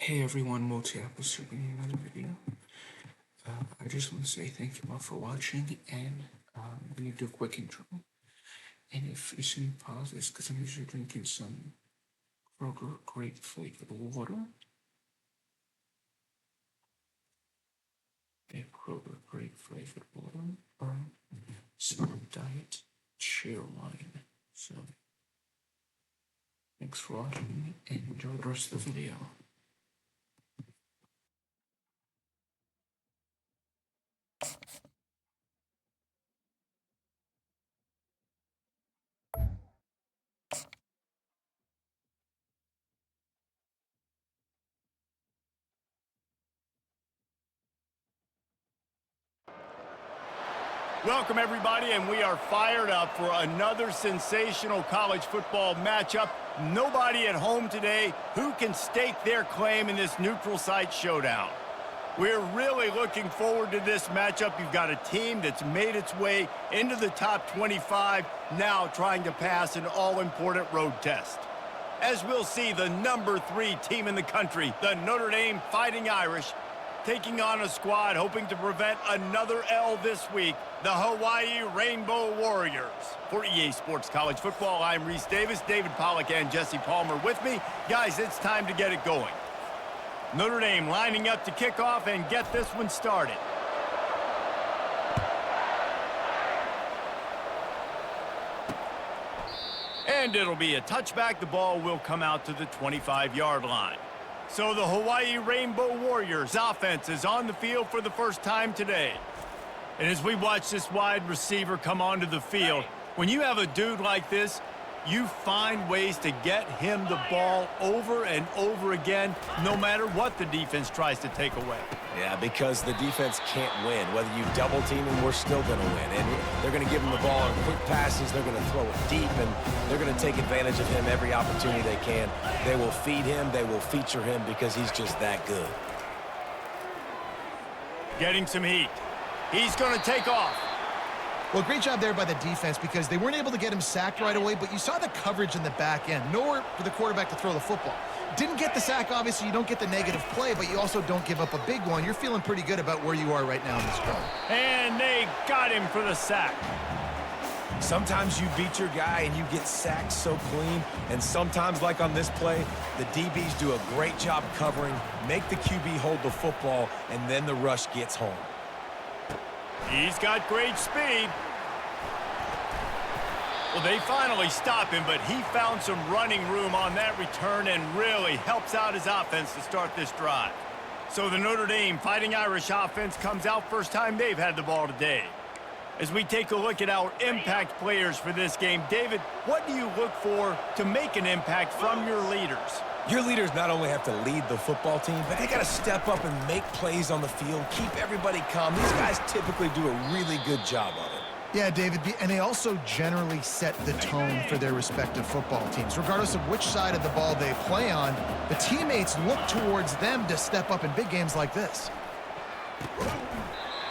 Hey everyone, Multi-Apple bringing another video. I just want to say thank you all for watching, and I'm going to do a quick intro. And if you see me pause, it's because I'm usually drinking some Kroger grape flavored water. A Kroger grape flavored water, or some diet cheer wine. So, thanks for watching, and enjoy the rest of the video. Welcome, everybody, and we are fired up for another sensational college football matchup. Nobody at home today who can stake their claim in this neutral site showdown. We're really looking forward to this matchup. You've got a team that's made its way into the top 25, now trying to pass an all-important road test. As we'll see, the number 3 team in the country, the Notre Dame Fighting Irish, taking on a squad hoping to prevent another L this week, the Hawaii Rainbow Warriors. For EA Sports College Football, I'm Reese Davis, David Pollack, and Jesse Palmer with me. Guys, it's time to get it going. Notre Dame lining up to kick off and get this one started. And it'll be a touchback. The ball will come out to the 25-yard line. So the Hawaii Rainbow Warriors offense is on the field for the first time today. And as we watch this wide receiver come onto the field, when you have a dude like this, you find ways to get him the ball over and over again, no matter what the defense tries to take away. Yeah, because the defense can't win. Whether you double team him, we're still going to win. And they're going to give him the ball in quick passes. They're going to throw it deep, and they're going to take advantage of him every opportunity they can. They will feed him. They will feature him because he's just that good. Getting some heat. He's going to take off. Well, great job there by the defense because they weren't able to get him sacked right away, but you saw the coverage in the back end. Nowhere for the quarterback to throw the football. Didn't get the sack, obviously. You don't get the negative play, but you also don't give up a big one. You're feeling pretty good about where you are right now in this drive. And they got him for the sack. Sometimes you beat your guy and you get sacked so clean, and sometimes, like on this play, the DBs do a great job covering, make the QB hold the football, and then the rush gets home. He's got great speed. Well, they finally stop him, but he found some running room on that return and really helps out his offense to start this drive. So the Notre Dame Fighting Irish offense comes out first time they've had the ball today. As we take a look at our impact players for this game, David, what do you look for to make an impact from your leaders? Your leaders not only have to lead the football team, but they got to step up and make plays on the field, keep everybody calm. These guys typically do a really good job of it. Yeah, David, and they also generally set the tone for their respective football teams. Regardless of which side of the ball they play on, the teammates look towards them to step up in big games like this.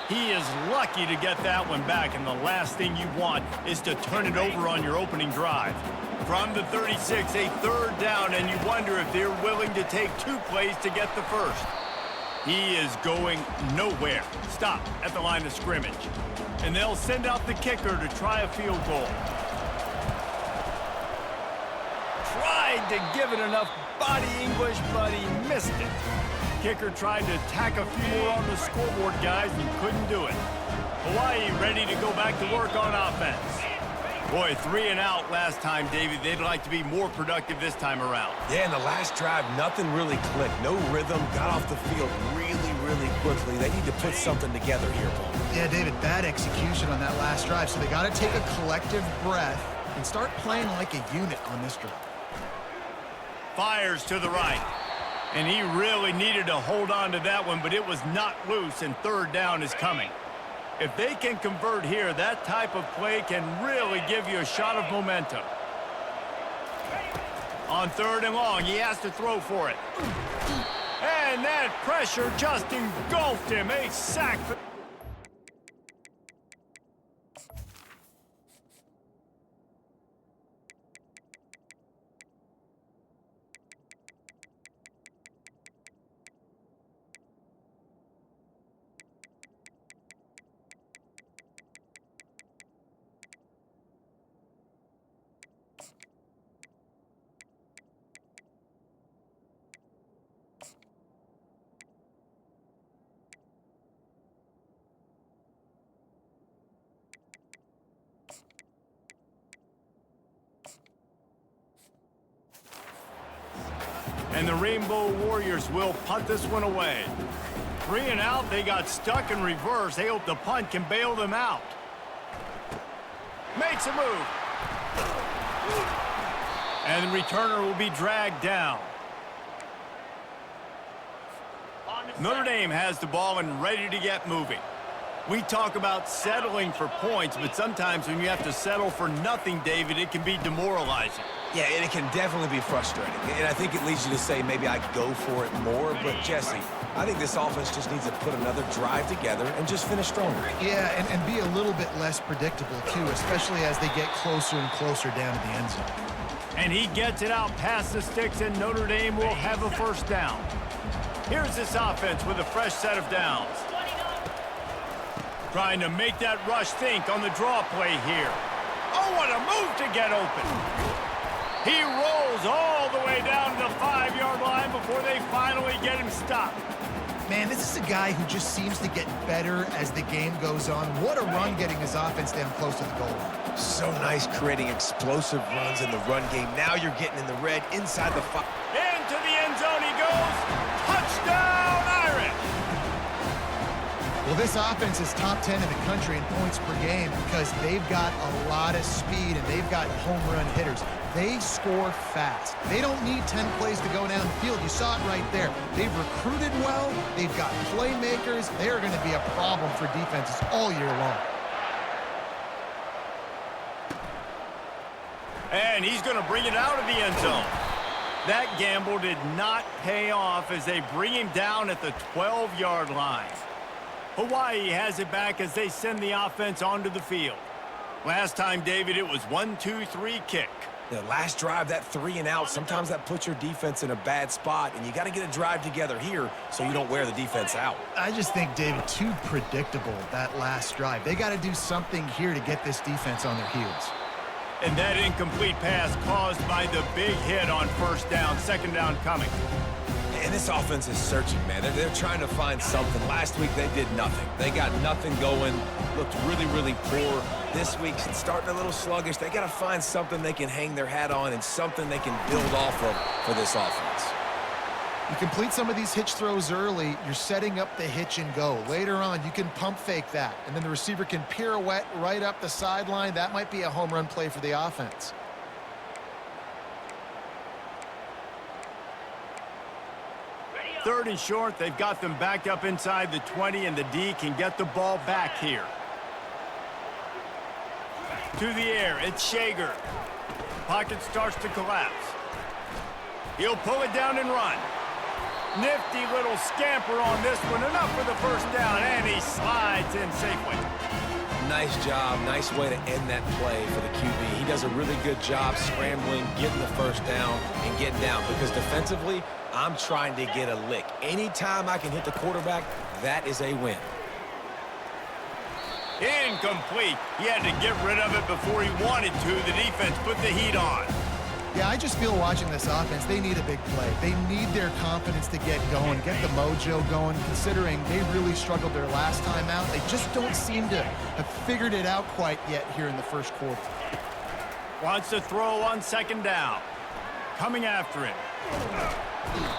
He is lucky to get that one back, and the last thing you want is to turn it over on your opening drive. From the 36, a third down, and you wonder if they're willing to take 2 plays to get the first. He is going nowhere. Stop at the line of scrimmage. And they'll send out the kicker to try a field goal. Tried to give it enough body English, but he missed it. Kicker tried to tack a few more on the scoreboard, guys, and couldn't do it. Hawaii ready to go back to work on offense. Boy, 3 and out last time, David. They'd like to be more productive this time around. Yeah, in the last drive, nothing really clicked. No rhythm, got off the field really quickly. They need to put something together here, Paul. Yeah, David, bad execution on that last drive, so they got to take a collective breath and start playing like a unit on this drive. Fires to the right. And he really needed to hold on to that one, but it was not loose, and third down is coming. If they can convert here, that type of play can really give you a shot of momentum. On third and long, he has to throw for it. And that pressure just engulfed him. A sack. And the Rainbow Warriors will punt this one away. 3 and out, they got stuck in reverse. They hope the punt can bail them out. Makes a move. And the returner will be dragged down. Notre Dame has the ball and ready to get moving. We talk about settling for points, but sometimes when you have to settle for nothing, David, it can be demoralizing. Yeah, and it can definitely be frustrating. And I think it leads you to say maybe I go for it more. But, Jesse, I think this offense just needs to put another drive together and just finish stronger. Yeah, and be a little bit less predictable, too, especially as they get closer and closer down to the end zone. And he gets it out past the sticks, and Notre Dame will have a first down. Here's this offense with a fresh set of downs. Trying to make that rush think on the draw play here. Oh, what a move to get open. He rolls all the way down to the 5-yard line before they finally get him stopped. Man, this is a guy who just seems to get better as the game goes on. What a run getting his offense down close to the goal line. So nice creating explosive runs in the run game. Now you're getting in the red inside the 5. Into the end zone he goes. Touchdown, Irish! Well, this offense is top 10 in the country in points per game because they've got a lot of speed and they've got home run hitters. They score fast. They don't need 10 plays to go down the field. You saw it right there. They've recruited well. They've got playmakers. They're going to be a problem for defenses all year long. And he's going to bring it out of the end zone. That gamble did not pay off as they bring him down at the 12-yard line. Hawaii has it back as they send the offense onto the field. Last time, David, it was 1-2-3 kick. The last drive, that 3 and out, sometimes that puts your defense in a bad spot, and you got to get a drive together here so you don't wear the defense out. I just think, David, too predictable, that last drive. They got to do something here to get this defense on their heels. And that incomplete pass caused by the big hit on first down, second down coming. And this offense is searching, man. They're trying to find something. Last week, they did nothing. They got nothing going, looked really, really poor. This week, starting a little sluggish. They got to find something they can hang their hat on and something they can build off of for this offense. You complete some of these hitch throws early, you're setting up the hitch and go. Later on, you can pump fake that, and then the receiver can pirouette right up the sideline. That might be a home run play for the offense. Third and short, they've got them backed up inside the 20, and the D can get the ball back here. To the air, it's Shager. Pocket starts to collapse. He'll pull it down and run. Nifty little scamper on this one, enough for the first down, and he slides in safely. Nice job, nice way to end that play for the QB. He does a really good job scrambling, getting the first down, and getting down, because defensively, I'm trying to get a lick. Anytime I can hit the quarterback, that is a win. Incomplete. He had to get rid of it before he wanted to. The defense put the heat on. Yeah, I just feel watching this offense, they need a big play. They need their confidence to get going, get the mojo going, considering they really struggled their last time out. They just don't seem to have figured it out quite yet here in the first quarter. Wants to throw on second down. Coming after it.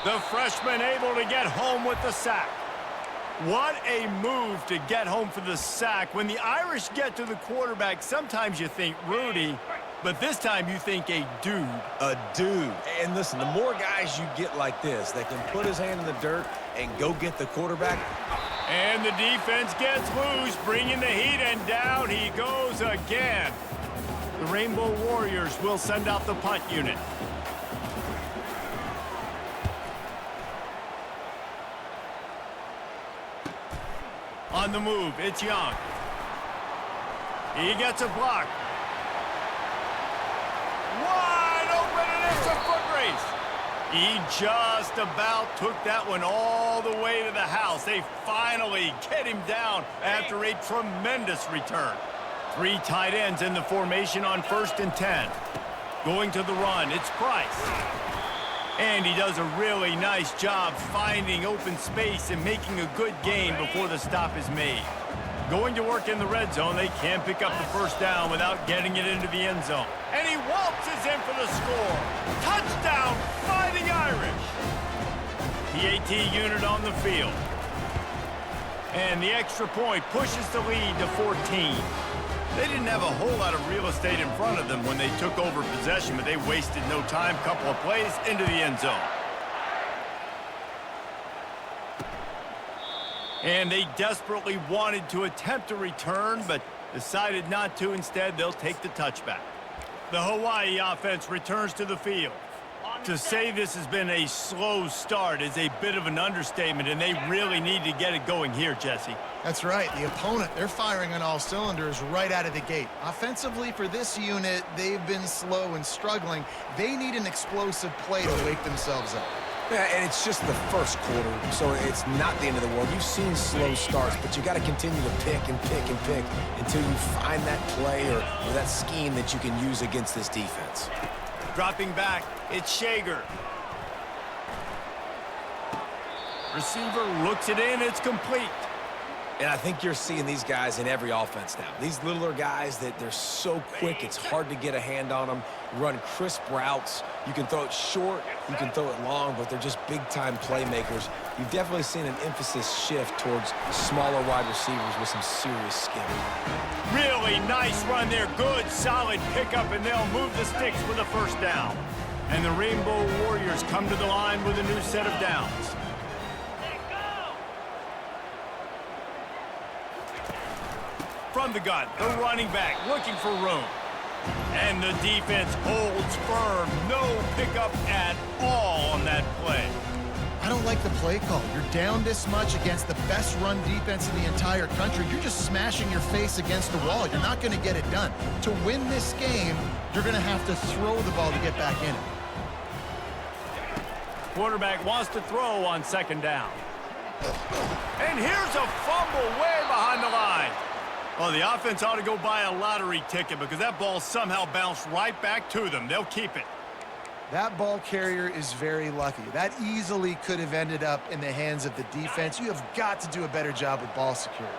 The freshman able to get home with the sack. What a move to get home for the sack. When the Irish get to the quarterback, sometimes you think Rudy, but this time you think a dude. A dude. And listen, the more guys you get like this that can put his hand in the dirt and go get the quarterback. And the defense gets loose, bringing the heat, and down he goes again. The Rainbow Warriors will send out the punt unit. On the move, it's Young. He gets a block. Wide open, and it's a foot race. He just about took that one all the way to the house. They finally get him down after a tremendous return. 3 tight ends in the formation on 1st and 10. Going to the run, it's Price. And he does a really nice job finding open space and making a good gain before the stop is made. Going to work in the red zone, they can't pick up the first down without getting it into the end zone. And he waltzes in for the score. Touchdown, Fighting Irish! PAT unit on the field. And the extra point pushes the lead to 14. They didn't have a whole lot of real estate in front of them when they took over possession, but they wasted no time. Couple of plays into the end zone. And they desperately wanted to attempt a return, but decided not to. Instead, they'll take the touchback. The Hawaii offense returns to the field. To say this has been a slow start is a bit of an understatement, and they really need to get it going here, Jesse. That's right. The opponent, they're firing on all cylinders right out of the gate. Offensively, for this unit, they've been slow and struggling. They need an explosive play to wake themselves up. Yeah, and it's just the first quarter, so it's not the end of the world. You've seen slow starts, but you got to continue to pick and pick and pick until you find that play or that scheme that you can use against this defense. Dropping back, it's Shager. Receiver looks it in, it's complete. And I think you're seeing these guys in every offense now. These littler guys that they're so quick, it's hard to get a hand on them. Run crisp routes. You can throw it short, you can throw it long, but they're just big-time playmakers. You've definitely seen an emphasis shift towards smaller wide receivers with some serious skill. Really nice run there. Good, solid pickup, and they'll move the sticks with a first down. And the Rainbow Warriors come to the line with a new set of downs. From the gun, the running back looking for room. And the defense holds firm. No pickup at all on that play. I don't like the play call. You're down this much against the best run defense in the entire country. You're just smashing your face against the wall. You're not going to get it done. To win this game, you're going to have to throw the ball to get back in it. Quarterback wants to throw on second down. And here's a fumble way behind the line. Well, the offense ought to go buy a lottery ticket because that ball somehow bounced right back to them. They'll keep it. That ball carrier is very lucky. That easily could have ended up in the hands of the defense. You have got to do a better job with ball security.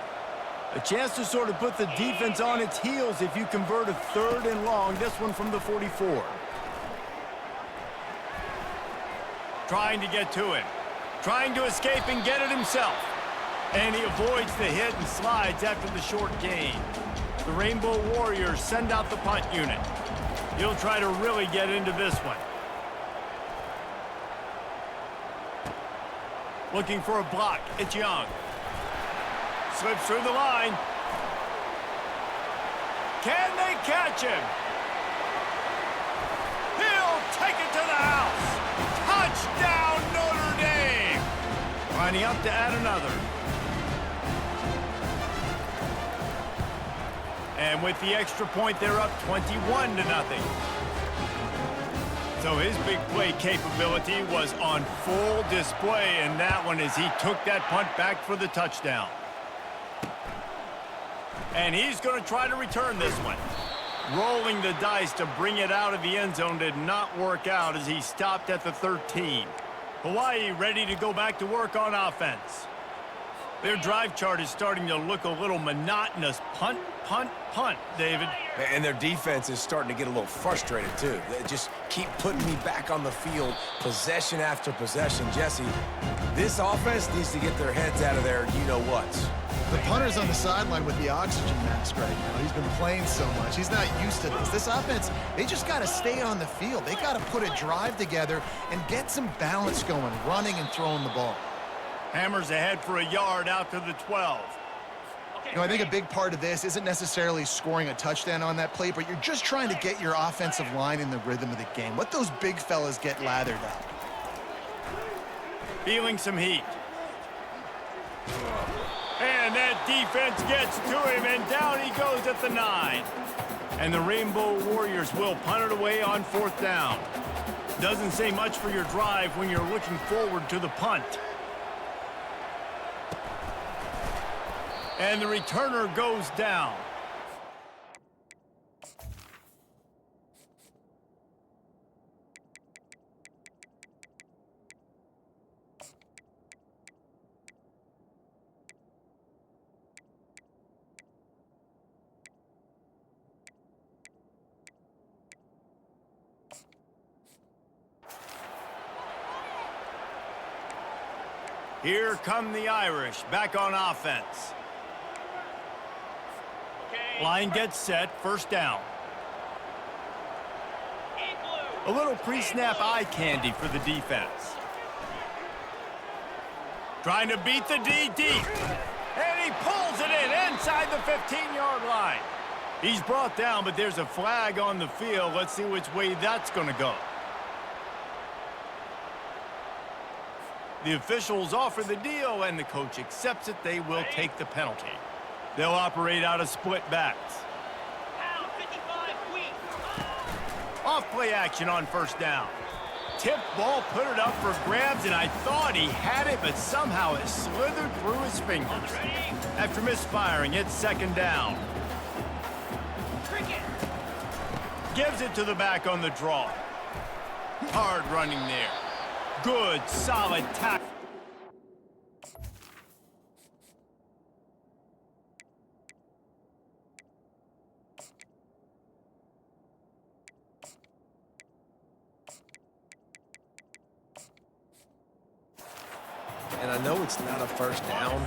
A chance to sort of put the defense on its heels if you convert a 3rd and long. This one from the 44. Trying to get to him. Trying to escape and get it himself. And he avoids the hit and slides after the short gain. The Rainbow Warriors send out the punt unit. He'll try to really get into this one. Looking for a block. It's Young. Slips through the line. Can they catch him? He'll take it to the house. Touchdown, Notre Dame. Lining up to add another. And with the extra point, they're up 21-0. So his big play capability was on full display in that one as he took that punt back for the touchdown. And he's going to try to return this one. Rolling the dice to bring it out of the end zone did not work out as he stopped at the 13. Hawaii ready to go back to work on offense. Their drive chart is starting to look a little monotonous. Punt, punt, punt, David. And their defense is starting to get a little frustrated, too. They just keep putting me back on the field, possession after possession. Jesse, this offense needs to get their heads out of their you-know-whats. The punter's on the sideline with the oxygen mask right now. He's been playing so much. He's not used to this. This offense, they just got to stay on the field. They got to put a drive together and get some balance going, running and throwing the ball. Hammers ahead for a yard out to the 12. You know, I think a big part of this isn't necessarily scoring a touchdown on that play, but you're just trying to get your offensive line in the rhythm of the game. Let those big fellas get lathered up. Feeling some heat. And that defense gets to him, and down he goes at the 9. And the Rainbow Warriors will punt it away on 4th down. Doesn't say much for your drive when you're looking forward to the punt. And the returner goes down. Here come the Irish, back on offense. Line gets set, first down. A little pre-snap eye candy for the defense. Trying to beat the D deep. And he pulls it in inside the 15-yard line. He's brought down, but there's a flag on the field. Let's see which way that's going to go. The officials offer the deal, and the coach accepts it. They will take the penalty. They'll operate out of split backs. Off play action on first down. Tipped ball, put it up for grabs, and I thought he had it, but somehow it slithered through his fingers. After misfiring, it's second down. Gives it to the back on the draw. Hard running there. Good, solid tackle. And I know it's not a first down,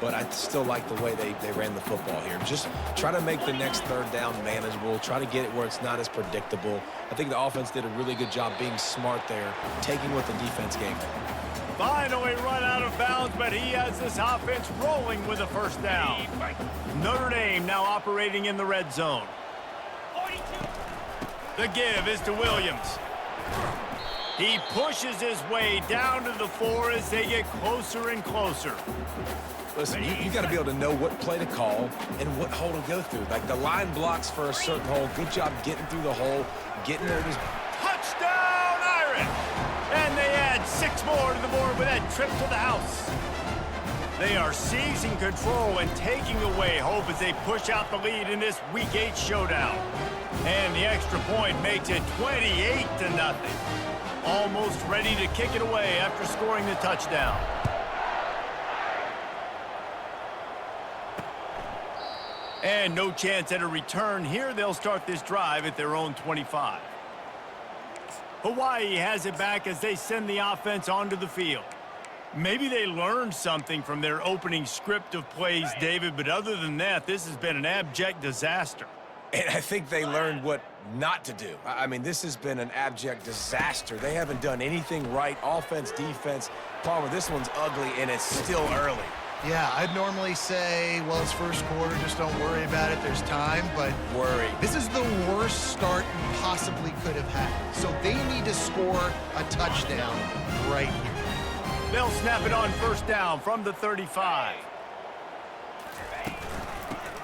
but I still like the way they ran the football here. Just try to make the next third down manageable. Try to get it where it's not as predictable. I think the offense did a really good job being smart there, taking what the defense gave them. Finally run out of bounds, but he has this offense rolling with a first down. Notre Dame now operating in the red zone. The give is to Williams. He pushes his way down to the 4 as they get closer and closer. Listen, you got to be able to know what play to call and what hole to go through. Like the line blocks for a certain hole. Good job getting through the hole, getting there. Touchdown, Irish! And they add 6 more to the board with that trip to the house. They are seizing control and taking away hope as they push out the lead in this Week 8 showdown. And the extra point makes it 28-0. Almost ready to kick it away after scoring the touchdown. And no chance at a return here. They'll start this drive at their own 25. Hawaii has it back as they send the offense onto the field. Maybe they learned something from their opening script of plays, David, but other than that, this has been an abject disaster. And I think they learned what not to do. I mean, this has been an abject disaster. They haven't done anything right. Offense, defense. Problem with this one's ugly, and it's still early. Yeah, I'd normally say, well, it's first quarter, just don't worry about it, there's time, but Worry. this is the worst start you possibly could have had. So they need to score a touchdown right here. They'll snap it on first down from the 35.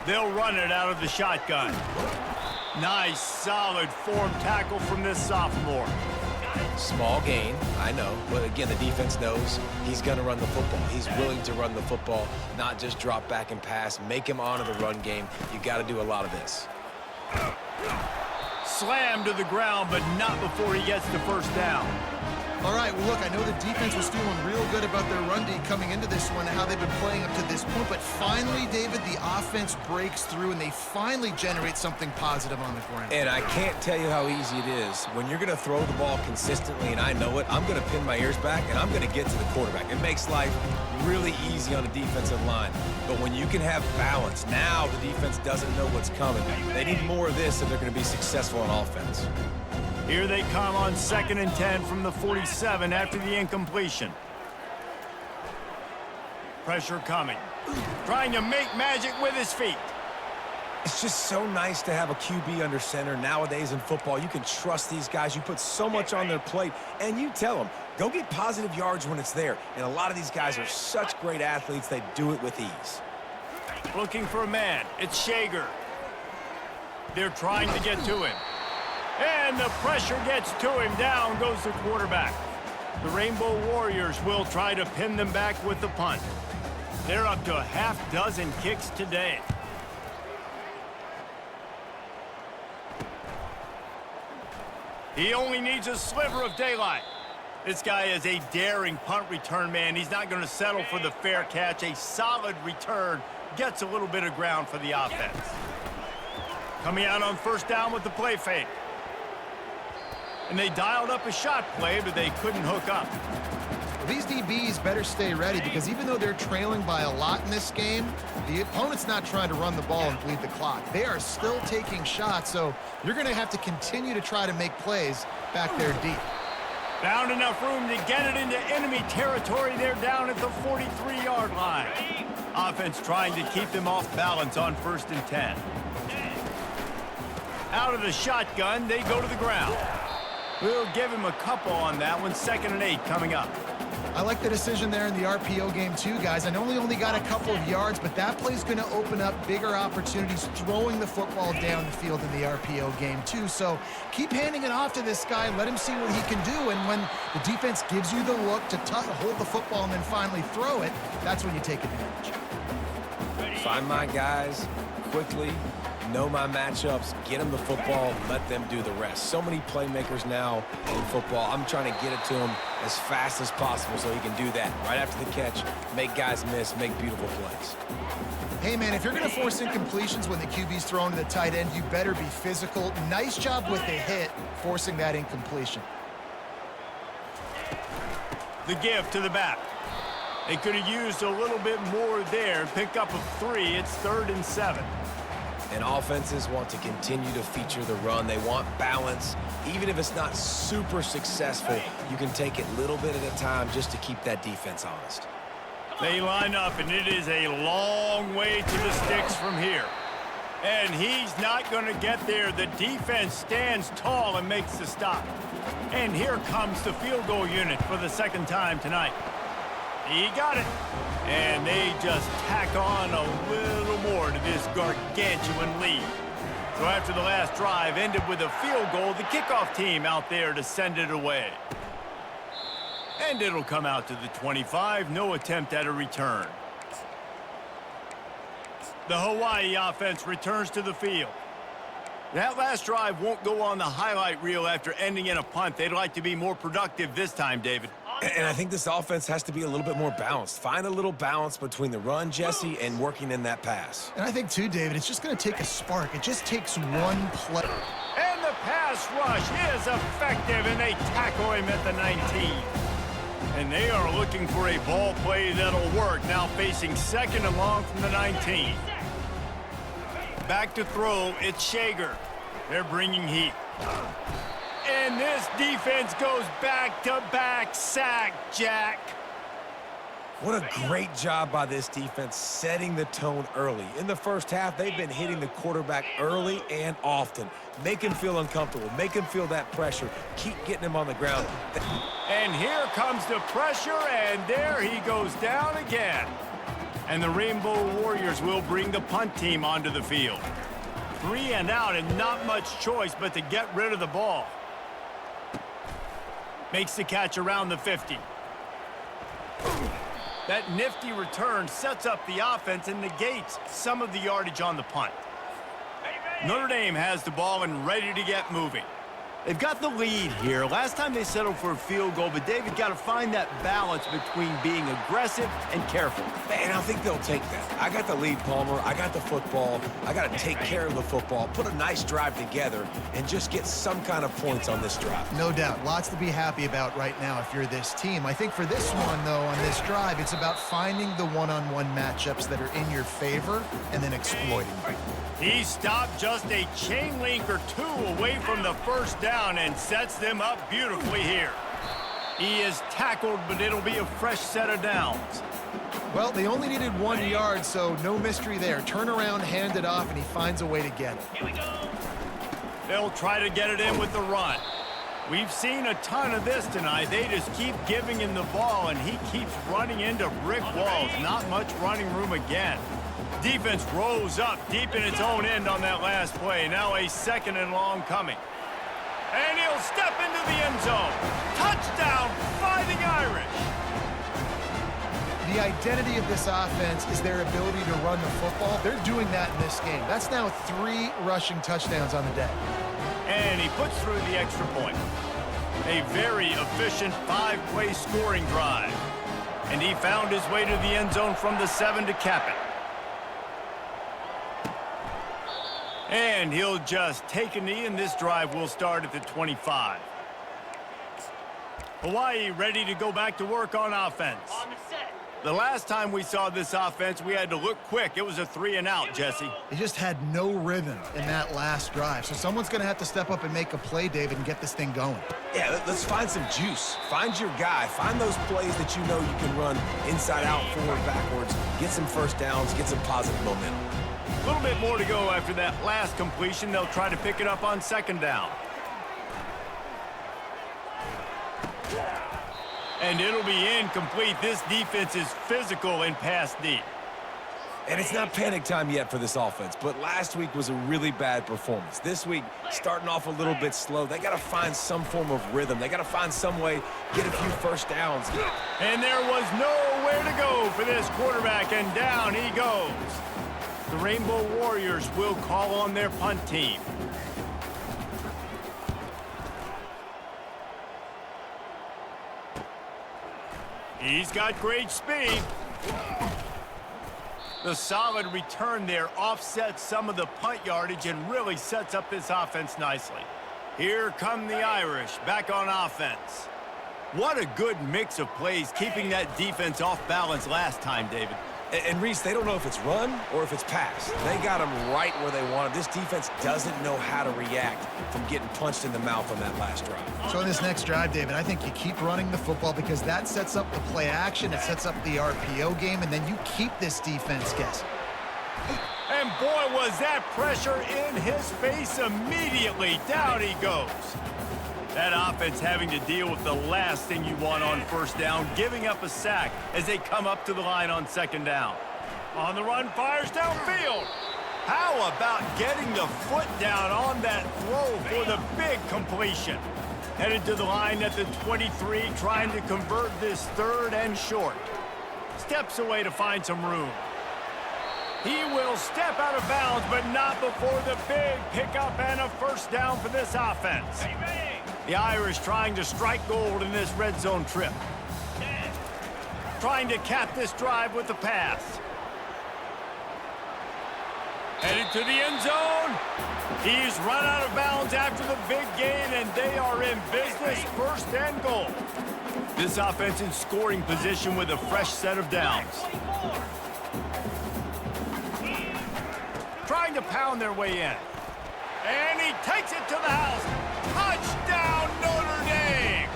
They'll run it out of the shotgun. Nice, solid form tackle from this sophomore. Small gain, I know. But again, the defense knows he's going to run the football. He's willing to run the football, not just drop back and pass. Make him honor the run game. You got to do a lot of this. Slammed to the ground, but not before he gets the first down. All right, well, look, I know the defense was feeling real good about their run D coming into this one and how they've been playing up to this point, but finally, David, the offense breaks through and they finally generate something positive on the ground. And I can't tell you how easy it is. When you're going to throw the ball consistently, and I know it, I'm going to pin my ears back, and I'm going to get to the quarterback. It makes life really easy on the defensive line. But when you can have balance, now the defense doesn't know what's coming. They need more of this if they're going to be successful on offense. Here they come on 2nd and 10 from the 47 after the incompletion. Pressure coming. Trying to make magic with his feet. It's just so nice to have a QB under center nowadays in football. You can trust these guys. You put so much on their plate, and you tell them, go get positive yards when it's there. And a lot of these guys are such great athletes, they do it with ease. Looking for a man. It's Shager. They're trying to get to him. And the pressure gets to him. Down goes the quarterback. The Rainbow Warriors will try to pin them back with the punt. They're up to a half-dozen kicks today. He only needs a sliver of daylight. This guy is a daring punt return man. He's not going to settle for the fair catch. A solid return gets a little bit of ground for the offense. Coming out on first down with the play fake. And they dialed up a shot play, but they couldn't hook up. Well, these DBs better stay ready because even though they're trailing by a lot in this game, the opponent's not trying to run the ball and bleed the clock. They are still taking shots, so you're going to have to continue to try to make plays back there deep. Found enough room to get it into enemy territory. They're down at the 43-yard line. Offense trying to keep them off balance on 1st and 10. Out of the shotgun, they go to the ground. We'll give him a couple on that one. 2nd and 8 coming up. I like the decision there in the RPO game too, guys. I know we only got a couple of yards, but that play's going to open up bigger opportunities throwing the football down the field in the RPO game too. So keep handing it off to this guy. Let him see what he can do. And when the defense gives you the look to hold the football and then finally throw it, that's when you take advantage. Find my guys quickly. Know my matchups, get them the football, let them do the rest. So many playmakers now in football. I'm trying to get it to him as fast as possible so he can do that right after the catch, make guys miss, make beautiful plays. Hey, man, if you're going to force incompletions when the QB's thrown to the tight end, you better be physical. Nice job with the hit, forcing that incompletion. The give to the back. They could have used a little bit more there. Pick up a 3. It's 3rd and 7. And offenses want to continue to feature the run. They want balance. Even if it's not super successful, you can take it little bit at a time just to keep that defense honest. They line up, and it is a long way to the sticks from here. And he's not going to get there. The defense stands tall and makes the stop. And here comes the field goal unit for the 2nd time tonight. He got it. And they just tack on a little more to this gargantuan lead. So after the last drive ended with a field goal, the kickoff team out there to send it away. And it'll come out to the 25. No attempt at a return. The Hawaii offense returns to the field. That last drive won't go on the highlight reel after ending in a punt. They'd like to be more productive this time, David. And I think this offense has to be a little bit more balanced. Find a little balance between the run, Jesse, and working in that pass. And I think, too, David, it's just going to take a spark. It just takes one play. And the pass rush is effective, and they tackle him at the 19. And they are looking for a ball play that'll work, now facing 2nd and long from the 19. Back to throw, it's Shager. They're bringing heat. And this defense goes back-to-back sack, Jack. What a great job by this defense setting the tone early. In the first half, they've been hitting the quarterback early and often. Make him feel uncomfortable. Make him feel that pressure. Keep getting him on the ground. And here comes the pressure, and there he goes down again. And the Rainbow Warriors will bring the punt team onto the field. 3 and out, and not much choice but to get rid of the ball. Makes the catch around the 50. That nifty return sets up the offense and negates some of the yardage on the punt. Notre Dame has the ball and ready to get moving. They've got the lead here. Last time they settled for a field goal, but David got to find that balance between being aggressive and careful. And I think they'll take that. I got the lead, Palmer. I got the football. I got to take care of the football, put a nice drive together, and just get some kind of points on this drive. No doubt. Lots to be happy about right now if you're this team. I think for this one, though, on this drive, it's about finding the one-on-one matchups that are in your favor and then exploiting them. He stopped just a chain link or 2 away from the first down and sets them up beautifully here. He is tackled, but it'll be a fresh set of downs. Well, they only needed 1 yard, so no mystery there. Turn around, hand it off, and he finds a way to get it. Here we go. They'll try to get it in with the run. We've seen a ton of this tonight. They just keep giving him the ball, and he keeps running into brick walls. Not much running room again. Defense rose up deep in its own end on that last play. Now a 2nd and long coming. And he'll step into the end zone. Touchdown, Fighting Irish. The identity of this offense is their ability to run the football. They're doing that in this game. That's now 3 rushing touchdowns on the day. And he puts through the extra point. A very efficient 5-play scoring drive. And he found his way to the end zone from the 7 to cap it. And he'll just take a knee, and this drive will start at the 25. Hawaii ready to go back to work on offense. On the set. The last time we saw this offense, we had to look quick. It was a 3-and-out, Jesse. They just had no rhythm in that last drive. So someone's going to have to step up and make a play, David, and get this thing going. Yeah, let's find some juice. Find your guy. Find those plays that you know you can run inside out, forward, backwards. Get some first downs. Get some positive momentum. A little bit more to go after that last completion. They'll try to pick it up on 2nd down. And it'll be incomplete. This defense is physical in pass deep. And it's not panic time yet for this offense, but last week was a really bad performance. This week, starting off a little bit slow. They got to find some form of rhythm. They got to find some way, get a few first downs. And there was nowhere to go for this quarterback, and down he goes. The Rainbow Warriors will call on their punt team. He's got great speed. The solid return there offsets some of the punt yardage and really sets up this offense nicely. Here come the Irish back on offense. What a good mix of plays, keeping that defense off balance last time, David. And Reese, they don't know if it's run or if it's pass. They got them right where they want it. This defense doesn't know how to react from getting punched in the mouth on that last drive. So in this next drive, David, I think you keep running the football because that sets up the play action, it sets up the RPO game, and then you keep this defense guessing. And boy, was that pressure in his face immediately. Down he goes. That offense having to deal with the last thing you want on 1st down, giving up a sack as they come up to the line on 2nd down. On the run, fires downfield. How about getting the foot down on that throw for the big completion? Headed to the line at the 23, trying to convert this 3rd and short. Steps away to find some room. He will step out of bounds, but not before the big pickup and a 1st down for this offense. The Irish trying to strike gold in this red zone trip. Trying to cap this drive with the pass. Headed to the end zone. He's run out of bounds after the big gain, and they are in business, 1st and goal. This offense in scoring position with a fresh set of downs. Trying to pound their way in. And he takes it to the house. Touchdown, Notre Dame!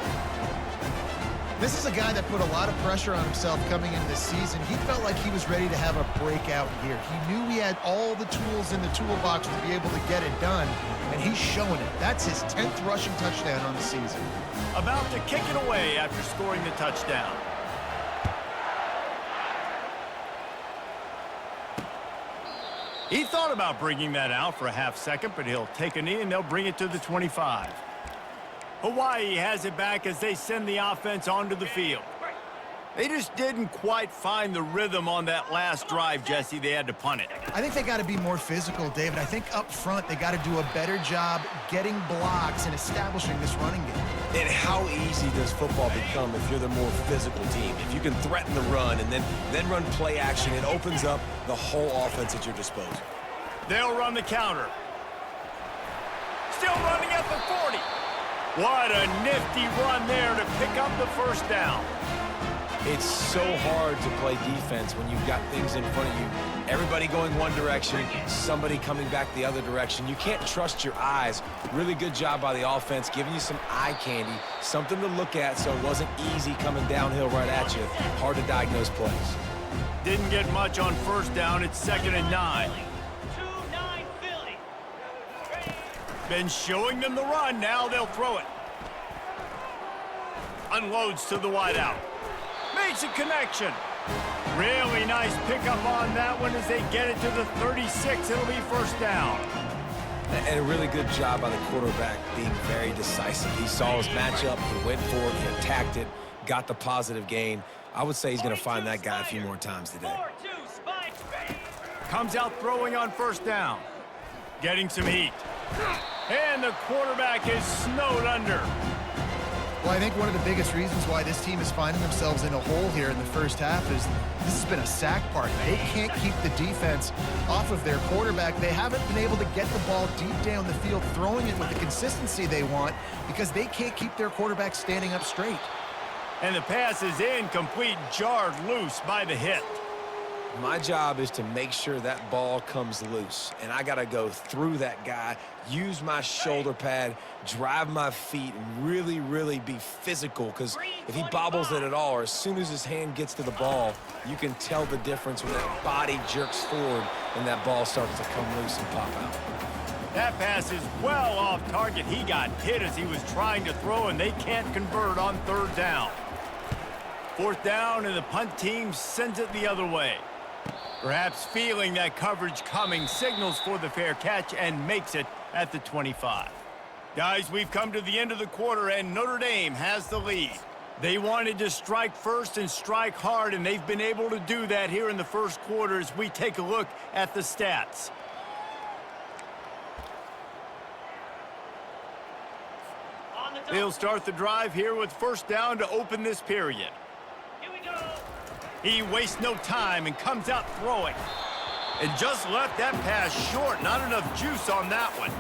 This is a guy that put a lot of pressure on himself coming into this season. He felt like he was ready to have a breakout year. He knew he had all the tools in the toolbox to be able to get it done, and he's showing it. That's his 10th rushing touchdown on the season. About to kick it away after scoring the touchdown. He thought about bringing that out for a half second, but he'll take a knee and they'll bring it to the 25. Hawaii has it back as they send the offense onto the field. They just didn't quite find the rhythm on that last drive, Jesse. They had to punt it. I think they got to be more physical, David. I think up front they got to do a better job getting blocks and establishing this running game. And how easy does football become if you're the more physical team? If you can threaten the run and then run play action, it opens up the whole offense at your disposal. They'll run the counter. Still running at the 40. What a nifty run there to pick up the 1st down. It's so hard to play defense when you've got things in front of you. Everybody going one direction, somebody coming back the other direction. You can't trust your eyes. Really good job by the offense, giving you some eye candy, something to look at so it wasn't easy coming downhill right at you. Hard to diagnose plays. Didn't get much on 1st down. It's 2nd and 9. 2-9 Philly. Been showing them the run. Now they'll throw it. Unloads to the wideout. Makes a connection. Really nice pickup on that one as they get it to the 36. It'll be 1st down. And a really good job by the quarterback being very decisive. He saw his matchup, he went for it, he attacked it, got the positive gain. I would say he's going to find that guy a few more times today. Comes out throwing on 1st down. Getting some heat. And the quarterback is snowed under. Well, I think one of the biggest reasons why this team is finding themselves in a hole here in the first half is this has been a sack party. They can't keep the defense off of their quarterback. They haven't been able to get the ball deep down the field, throwing it with the consistency they want because they can't keep their quarterback standing up straight. And the pass is incomplete, jarred loose by the hit. My job is to make sure that ball comes loose, and I got to go through that guy, use my shoulder pad, drive my feet, and really, really be physical, because if he bobbles it at all, or as soon as his hand gets to the ball, you can tell the difference when that body jerks forward and that ball starts to come loose and pop out. That pass is well off target. He got hit as he was trying to throw, and they can't convert on third down. Fourth down, and the punt team sends it the other way. Perhaps feeling that coverage coming, signals for the fair catch and makes it at the 25. Guys, we've come to the end of the quarter, and Notre Dame has the lead. They wanted to strike first and strike hard, and they've been able to do that here in the first quarter as we take a look at the stats. They'll start the drive here with first down to open this period. Here we go. He wastes no time and comes out throwing. And just left that pass short. Not enough juice on that one.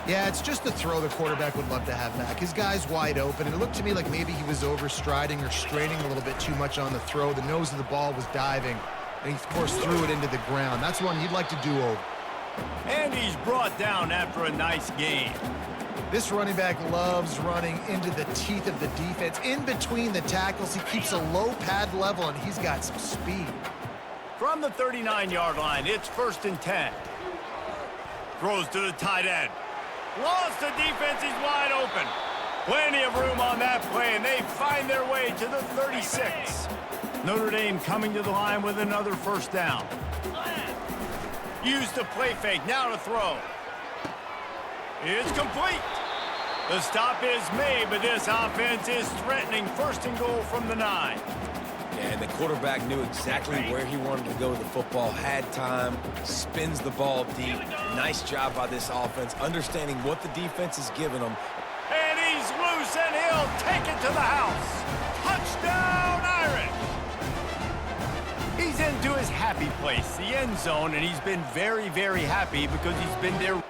Yeah, it's just the throw the quarterback would love to have back. His guy's wide open, and it looked to me like maybe he was overstriding or straining a little bit too much on the throw. The nose of the ball was diving, and he, of course, threw it into the ground. That's one you'd like to do over. And he's brought down after a nice gain. This running back loves running into the teeth of the defense. In between the tackles, he keeps a low pad level, and he's got some speed. From the 39-yard line, it's 1st and 10. Throws to the tight end. Lost the defense, he's wide open. Plenty of room on that play, and they find their way to the 36. Notre Dame coming to the line with another first down. Use the play fake, now to throw. It's complete. The stop is made, but this offense is threatening 1st and goal from the 9. And the quarterback knew exactly where he wanted to go with the football, had time, spins the ball deep. Nice job by this offense, understanding what the defense is giving them. And he's loose, and he'll take it to the house. Touchdown, Irish! He's into his happy place, the end zone, and he's been very, very happy because he's been there.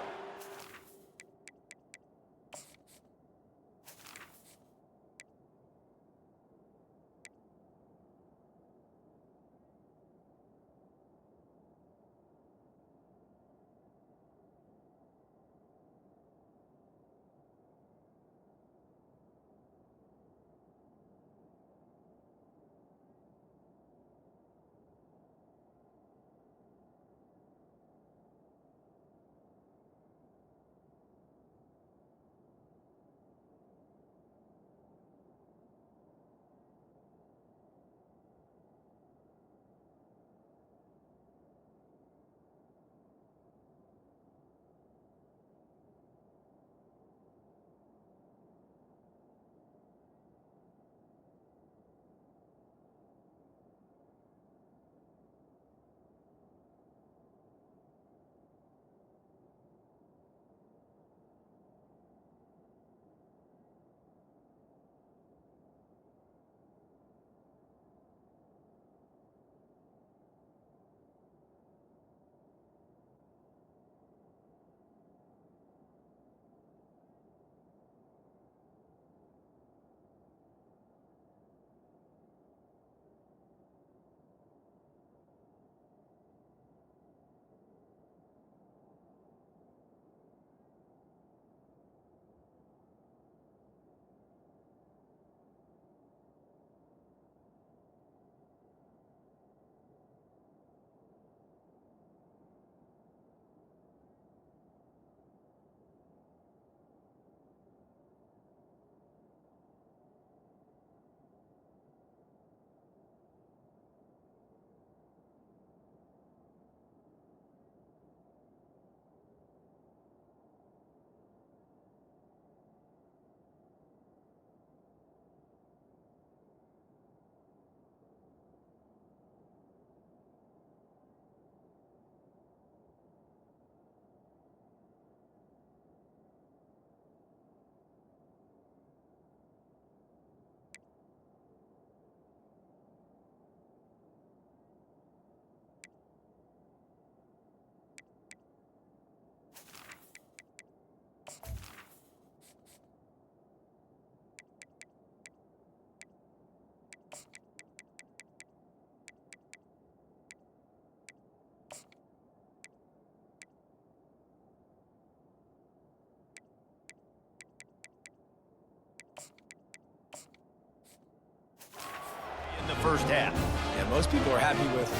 first half. Yeah, most people are happy with,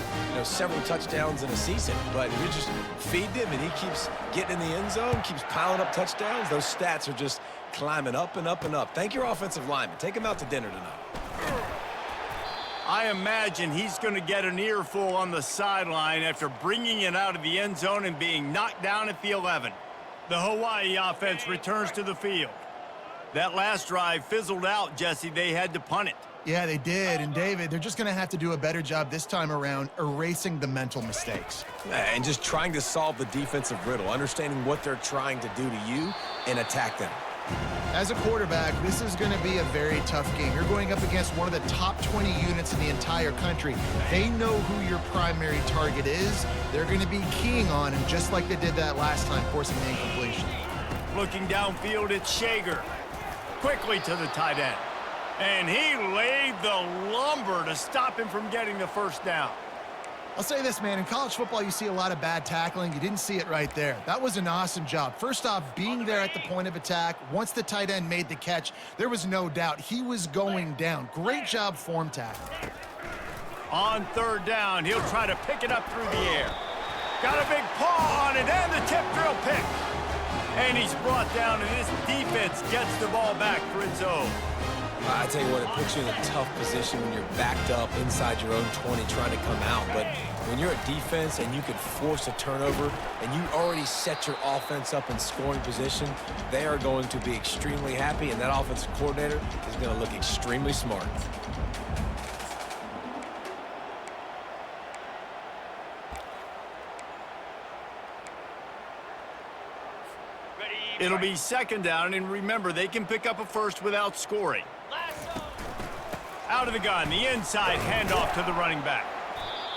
several touchdowns in a season, but you just feed him and he keeps getting in the end zone, keeps piling up touchdowns. Those stats are just climbing up and up and up. Thank your offensive lineman. Take him out to dinner tonight. I imagine he's going to get an earful on the sideline after bringing it out of the end zone and being knocked down at the 11. The Hawaii offense returns to the field. That last drive fizzled out, Jesse. They had to punt it. Yeah, they did. And, David, they're just going to have to do a better job this time around erasing the mental mistakes. And just trying to solve the defensive riddle, understanding what they're trying to do to you and attack them. As a quarterback, this is going to be a very tough game. You're going up against one of the top 20 units in the entire country. They know who your primary target is. They're going to be keying on him, just like they did that last time, forcing the incompletion. Looking downfield, it's Shager. Quickly to the tight end. And he laid the lumber to stop him from getting the first down. I'll say this, man. In college football, you see a lot of bad tackling. You didn't see it right there. That was an awesome job. First off, being there at the point of attack. Once the tight end made the catch, there was no doubt he was going down. Great job form tackling. On third down, he'll try to pick it up through the air. Got a big paw on it, and the tip drill pick. And he's brought down, and this defense gets the ball back for its own. I tell you what, it puts you in a tough position when you're backed up inside your own 20 trying to come out. But when you're a defense and you can force a turnover and you already set your offense up in scoring position, they are going to be extremely happy, and that offensive coordinator is going to look extremely smart. It'll be second down, and remember, they can pick up a first without scoring. Out of the gun, the inside handoff to the running back.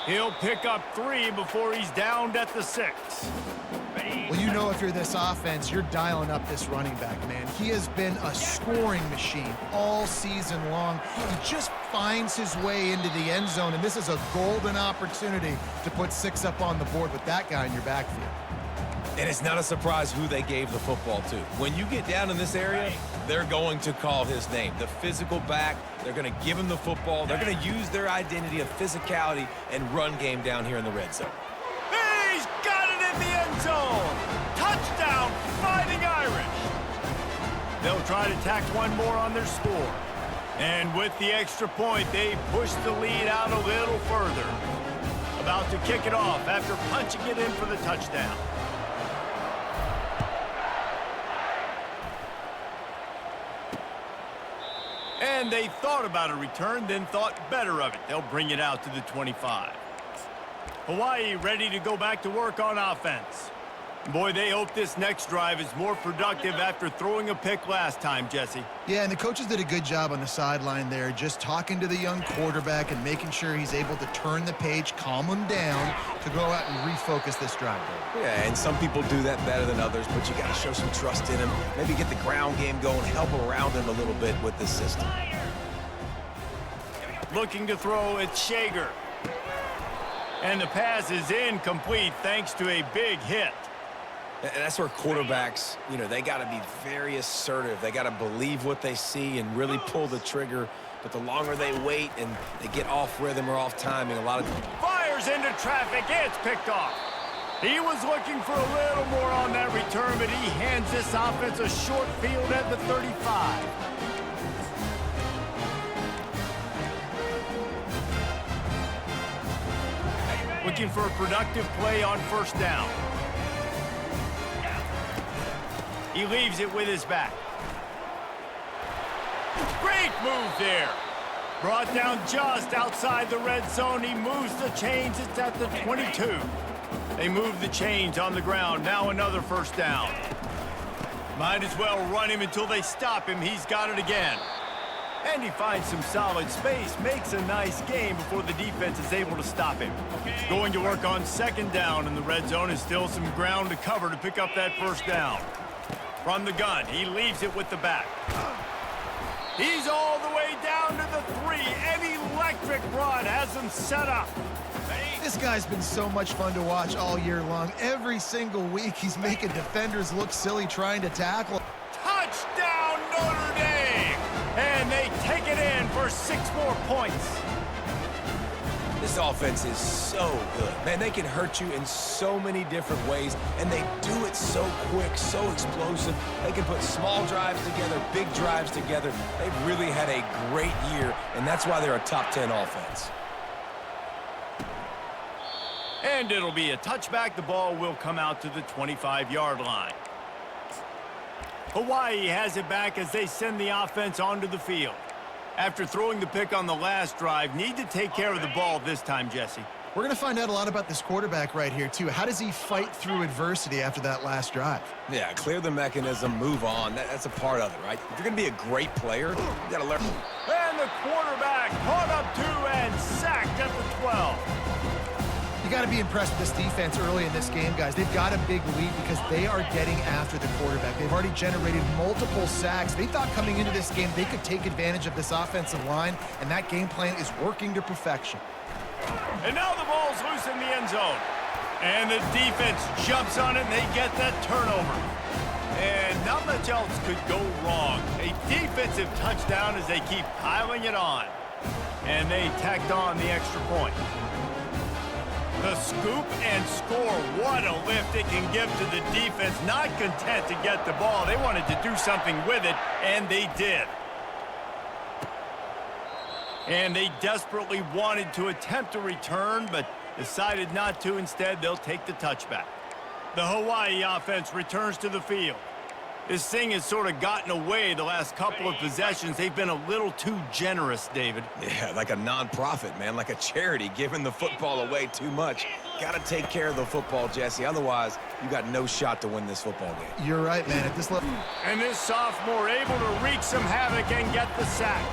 He'll pick up 3 before he's downed at the 6. Well, you know if you're this offense, you're dialing up this running back, man. He has been a scoring machine all season long. He just finds his way into the end zone, and this is a golden opportunity to put 6 up on the board with that guy in your backfield. And it's not a surprise who they gave the football to. When you get down in this area, they're going to call his name. The physical back, they're going to give him the football. They're going to use their identity of physicality and run game down here in the red zone. He's got it in the end zone. Touchdown, Fighting Irish. They'll try to tack one more on their score. And with the extra point, they push the lead out a little further. About to kick it off after punching it in for the touchdown. And they thought about a return, then thought better of it. They'll bring it out to the 25. Hawaii ready to go back to work on offense. Boy, they hope this next drive is more productive after throwing a pick last time, Jesse. Yeah, and the coaches did a good job on the sideline there, just talking to the young quarterback and making sure he's able to turn the page, calm him down, to go out and refocus this drive. Yeah, and some people do that better than others, but you got to show some trust in him. Maybe get the ground game going, help around him a little bit with this system. Looking to throw, it's Shager. And the pass is incomplete thanks to a big hit. And that's where quarterbacks, they got to be very assertive. They got to believe what they see and really pull the trigger. But the longer they wait and they get off rhythm or off timing, a lot of... Fires into traffic. It's picked off. He was looking for a little more on that return, but he hands this offense a short field at the 35. Looking for a productive play on first down. He leaves it with his back. Great move there. Brought down just outside the red zone. He moves the chains. It's at the 22. They move the chains on the ground. Now another first down. Might as well run him until they stop him. He's got it again. And he finds some solid space. Makes a nice game before the defense is able to stop him. Going to work on second down in the red zone is still some ground to cover to pick up that first down. From the gun, he leaves it with the back. He's all the way down to the 3. An electric run has him set up. This guy's been so much fun to watch all year long. Every single week, he's making defenders look silly trying to tackle. Touchdown, Notre Dame! And they take it in for 6 more points. This offense is so good. Man, they can hurt you in so many different ways, and they do it so quick, so explosive. They can put small drives together, big drives together. They've really had a great year, and that's why they're a top 10 offense. And it'll be a touchback. The ball will come out to the 25-yard line. Hawaii has it back as they send the offense onto the field. After throwing the pick on the last drive, need to take care of the ball this time, Jesse. We're going to find out a lot about this quarterback right here, too. How does he fight through adversity after that last drive? Yeah, clear the mechanism, move on. That's a part of it, right? If you're going to be a great player, you got to learn. And the quarterback caught up 2 and sacked at the 12. You got to be impressed with this defense early in this game, guys. They've got a big lead because they are getting after the quarterback. They've already generated multiple sacks. They thought coming into this game they could take advantage of this offensive line, and that game plan is working to perfection. And now the ball's loose in the end zone. And the defense jumps on it, and they get that turnover. And not much else could go wrong. A defensive touchdown as they keep piling it on. And they tacked on the extra point. The scoop and score. What a lift it can give to the defense. Not content to get the ball. They wanted to do something with it, and they did. And they desperately wanted to attempt a return, but decided not to. Instead, they'll take the touchback. The Hawaii offense returns to the field. This thing has sort of gotten away the last couple of possessions. They've been a little too generous, David. Yeah, like a non-profit, man, like a charity, giving the football away too much. Got to take care of the football, Jesse. Otherwise, you got no shot to win this football game. You're right, man. At this level. And this sophomore able to wreak some havoc and get the sack.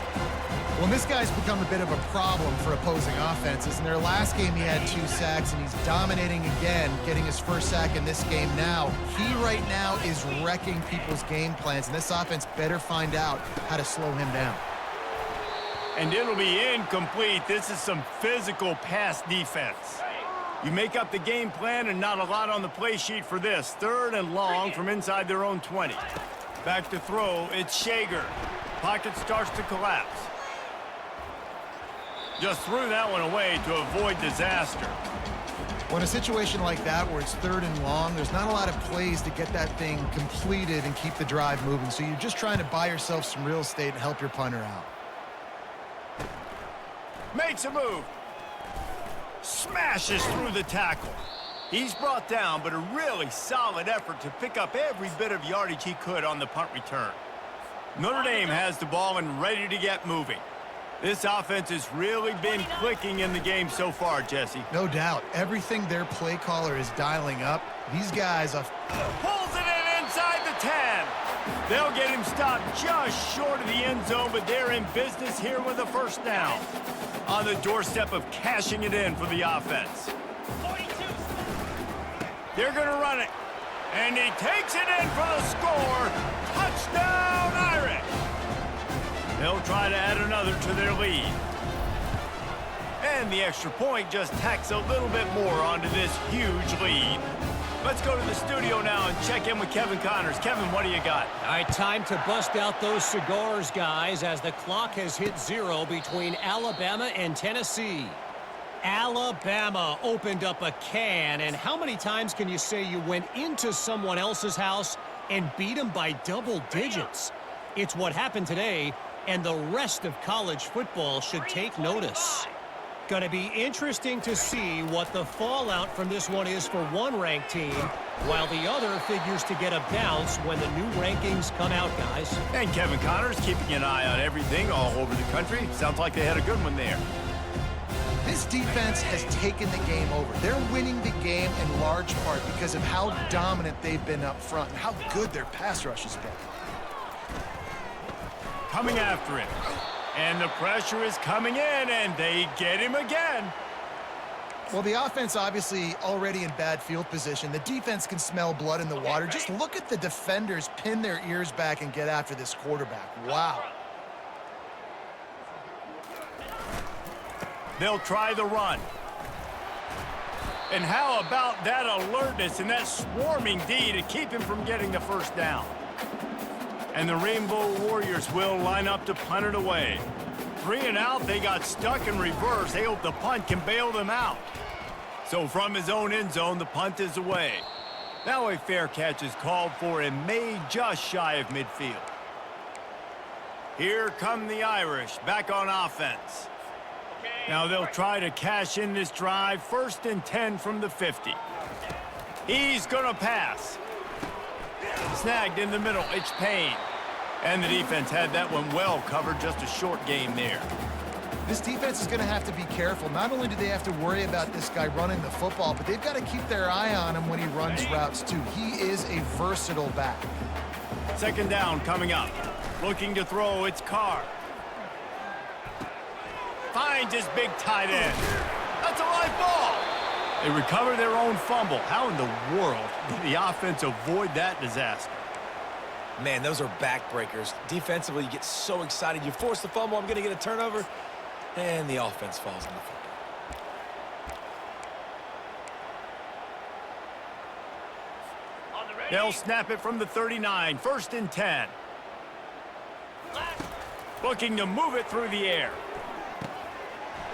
Well, this guy's become a bit of a problem for opposing offenses. In their last game, he had 2 sacks, and he's dominating again, getting his first sack in this game now. He right now is wrecking people's game plans, and this offense better find out how to slow him down. And it'll be incomplete. This is some physical pass defense. You make up the game plan and not a lot on the play sheet for this. 3rd and long from inside their own 20. Back to throw, it's Shager. Pocket starts to collapse. Just threw that one away to avoid disaster. Well, in a situation like that where it's 3rd and long, there's not a lot of plays to get that thing completed and keep the drive moving. So you're just trying to buy yourself some real estate and help your punter out. Makes a move. Smashes through the tackle. He's brought down, but a really solid effort to pick up every bit of yardage he could on the punt return. Notre Dame has the ball and ready to get moving. This offense has really been clicking in the game so far, Jesse. No doubt. Everything their play caller is dialing up, these guys are... Pulls it in inside the 10. They'll get him stopped just short of the end zone, but they're in business here with a first down. On the doorstep of cashing it in for the offense. 42. They're going to run it. And he takes it in for the score. Touchdown, Irish. They'll try to add another to their lead. And the extra point just tacks a little bit more onto this huge lead. Let's go to the studio now and check in with Kevin Connors. Kevin, what do you got? All right, time to bust out those cigars, guys, as the clock has hit 0 between Alabama and Tennessee. Alabama opened up a can, and how many times can you say you went into someone else's house and beat them by double digits? It's what happened today, and the rest of college football should take notice. Going to be interesting to see what the fallout from this one is for one ranked team, while the other figures to get a bounce when the new rankings come out, guys. And Kevin Connors keeping an eye on everything all over the country. Sounds like they had a good one there. This defense has taken the game over. They're winning the game in large part because of how dominant they've been up front and how good their pass rush has been. Coming after it. And the pressure is coming in, and they get him again. Well, the offense obviously already in bad field position. The defense can smell blood in the water. Just look at the defenders pin their ears back and get after this quarterback. Wow. They'll try the run. And how about that alertness and that swarming D to keep him from getting the first down? And the Rainbow Warriors will line up to punt it away. 3 and out, they got stuck in reverse. They hope the punt can bail them out. So from his own end zone, the punt is away. Now a fair catch is called for and made just shy of midfield. Here come the Irish, back on offense. Now they'll try to cash in this drive, 1st and 10 from the 50. He's gonna pass. Snagged in the middle, it's Payne. And the defense had that one well covered, just a short game there. This defense is going to have to be careful. Not only do they have to worry about this guy running the football, but they've got to keep their eye on him when he runs routes too. He is a versatile back. 2nd down coming up. Looking to throw, it's Carr. Finds his big tight end. That's a live ball. They recover their own fumble. How in the world did the offense avoid that disaster? Man, those are backbreakers. Defensively, you get so excited. You force the fumble, I'm going to get a turnover, and the offense falls on the football. They'll snap it from the 39, 1st and 10. Looking to move it through the air.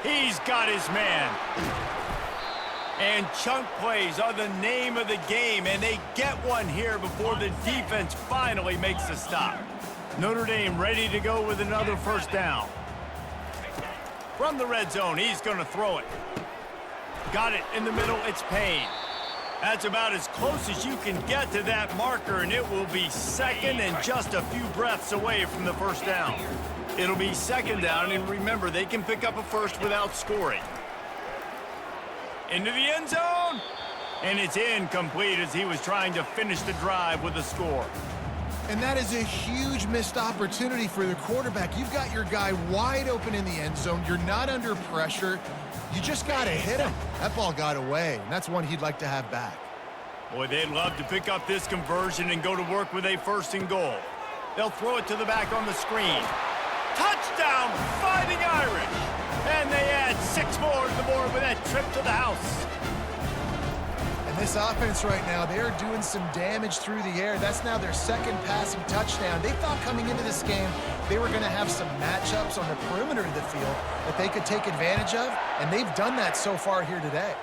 He's got his man. And chunk plays are the name of the game, and they get one here before the defense finally makes a stop. Notre Dame ready to go with another 1st down. From the red zone, he's going to throw it. Got it in the middle, it's Payne. That's about as close as you can get to that marker, and it will be 2nd and just a few breaths away from the 1st down. It'll be 2nd down, and remember, they can pick up a 1st without scoring. Into the end zone, and it's incomplete as he was trying to finish the drive with a score. And that is a huge missed opportunity for the quarterback. You've got your guy wide open in the end zone. You're not under pressure. You just got to hit him. That ball got away, and that's one he'd like to have back. Boy, they'd love to pick up this conversion and go to work with a 1st and goal. They'll throw it to the back on the screen. Touchdown, Fighting Irish! And they add 6 more to the board with that trip to the house. And this offense right now, they are doing some damage through the air. That's now their 2nd passing touchdown. They thought coming into this game they were going to have some matchups on the perimeter of the field that they could take advantage of, and they've done that so far here today.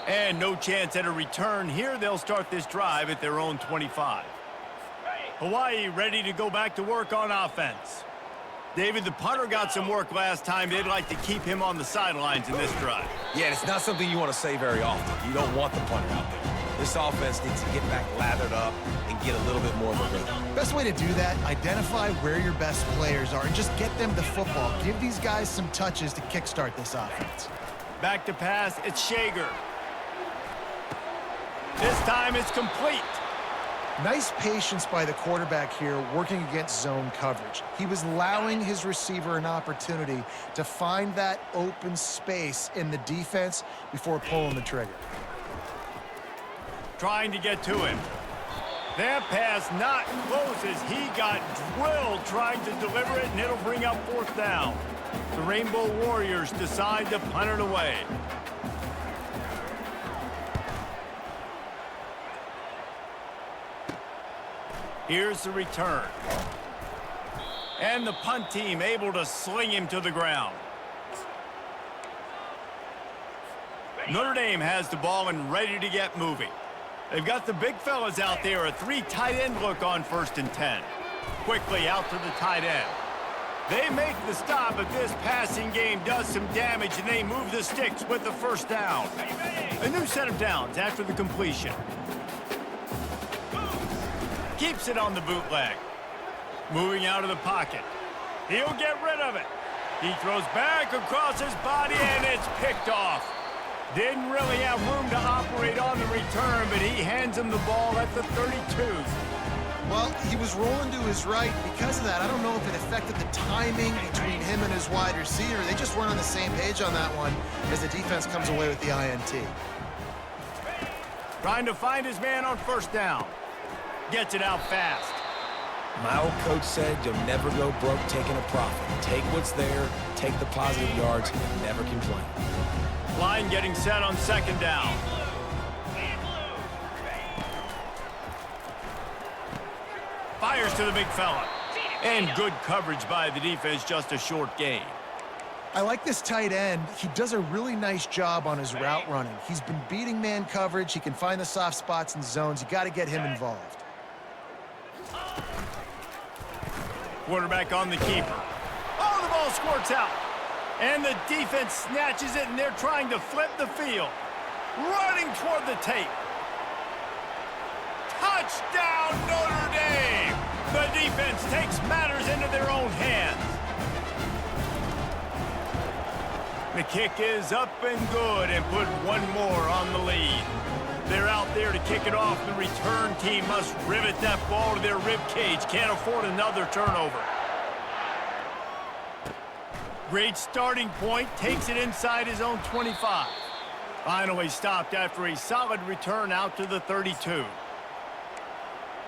And no chance at a return here. They'll start this drive at their own 25. Hawaii ready to go back to work on offense. David, the punter got some work last time. They'd like to keep him on the sidelines in this drive. Yeah, it's not something you want to say very often. You don't want the punter out there. This offense needs to get back lathered up and get a little bit more of a rhythm. Best way to do that, identify where your best players are and just get them the football. Give these guys some touches to kickstart this offense. Back to pass, it's Shager. This time it's complete. Nice patience by the quarterback here working against zone coverage. He was allowing his receiver an opportunity to find that open space in the defense before pulling the trigger. Trying to get to him. That pass not close as he got drilled trying to deliver it, and it'll bring up 4th down. The Rainbow Warriors decide to punt it away. Here's the return. And the punt team able to sling him to the ground. Notre Dame has the ball and ready to get moving. They've got the big fellas out there, a 3 tight end look on 1st and 10. Quickly out to the tight end. They make the stop, but this passing game does some damage, and they move the sticks with the 1st down. A new set of downs after the completion. Keeps it on the bootleg. Moving out of the pocket. He'll get rid of it. He throws back across his body, and it's picked off. Didn't really have room to operate on the return, but he hands him the ball at the 32. Well, he was rolling to his right. Because of that, I don't know if it affected the timing between him and his wide receiver. They just weren't on the same page on that one as the defense comes away with the INT. Trying to find his man on 1st down. Gets it out fast. My old coach said you'll never go broke taking a profit. Take what's there, take the positive yards, and never complain. Line getting set on 2nd down. Fires to the big fella. And good coverage by the defense, just a short gain. I like this tight end. He does a really nice job on his route running. He's been beating man coverage. He can find the soft spots and zones. You got to get him involved. Quarterback on the keeper. Oh, the ball squirts out. And the defense snatches it, and they're trying to flip the field. Running toward the tape. Touchdown, Notre Dame! The defense takes matters into their own hands. The kick is up and good and put one more on the lead. They're out there to kick it off. The return team must rivet that ball to their rib cage. Can't afford another turnover. Great starting point. Takes it inside his own 25. Finally stopped after a solid return out to the 32.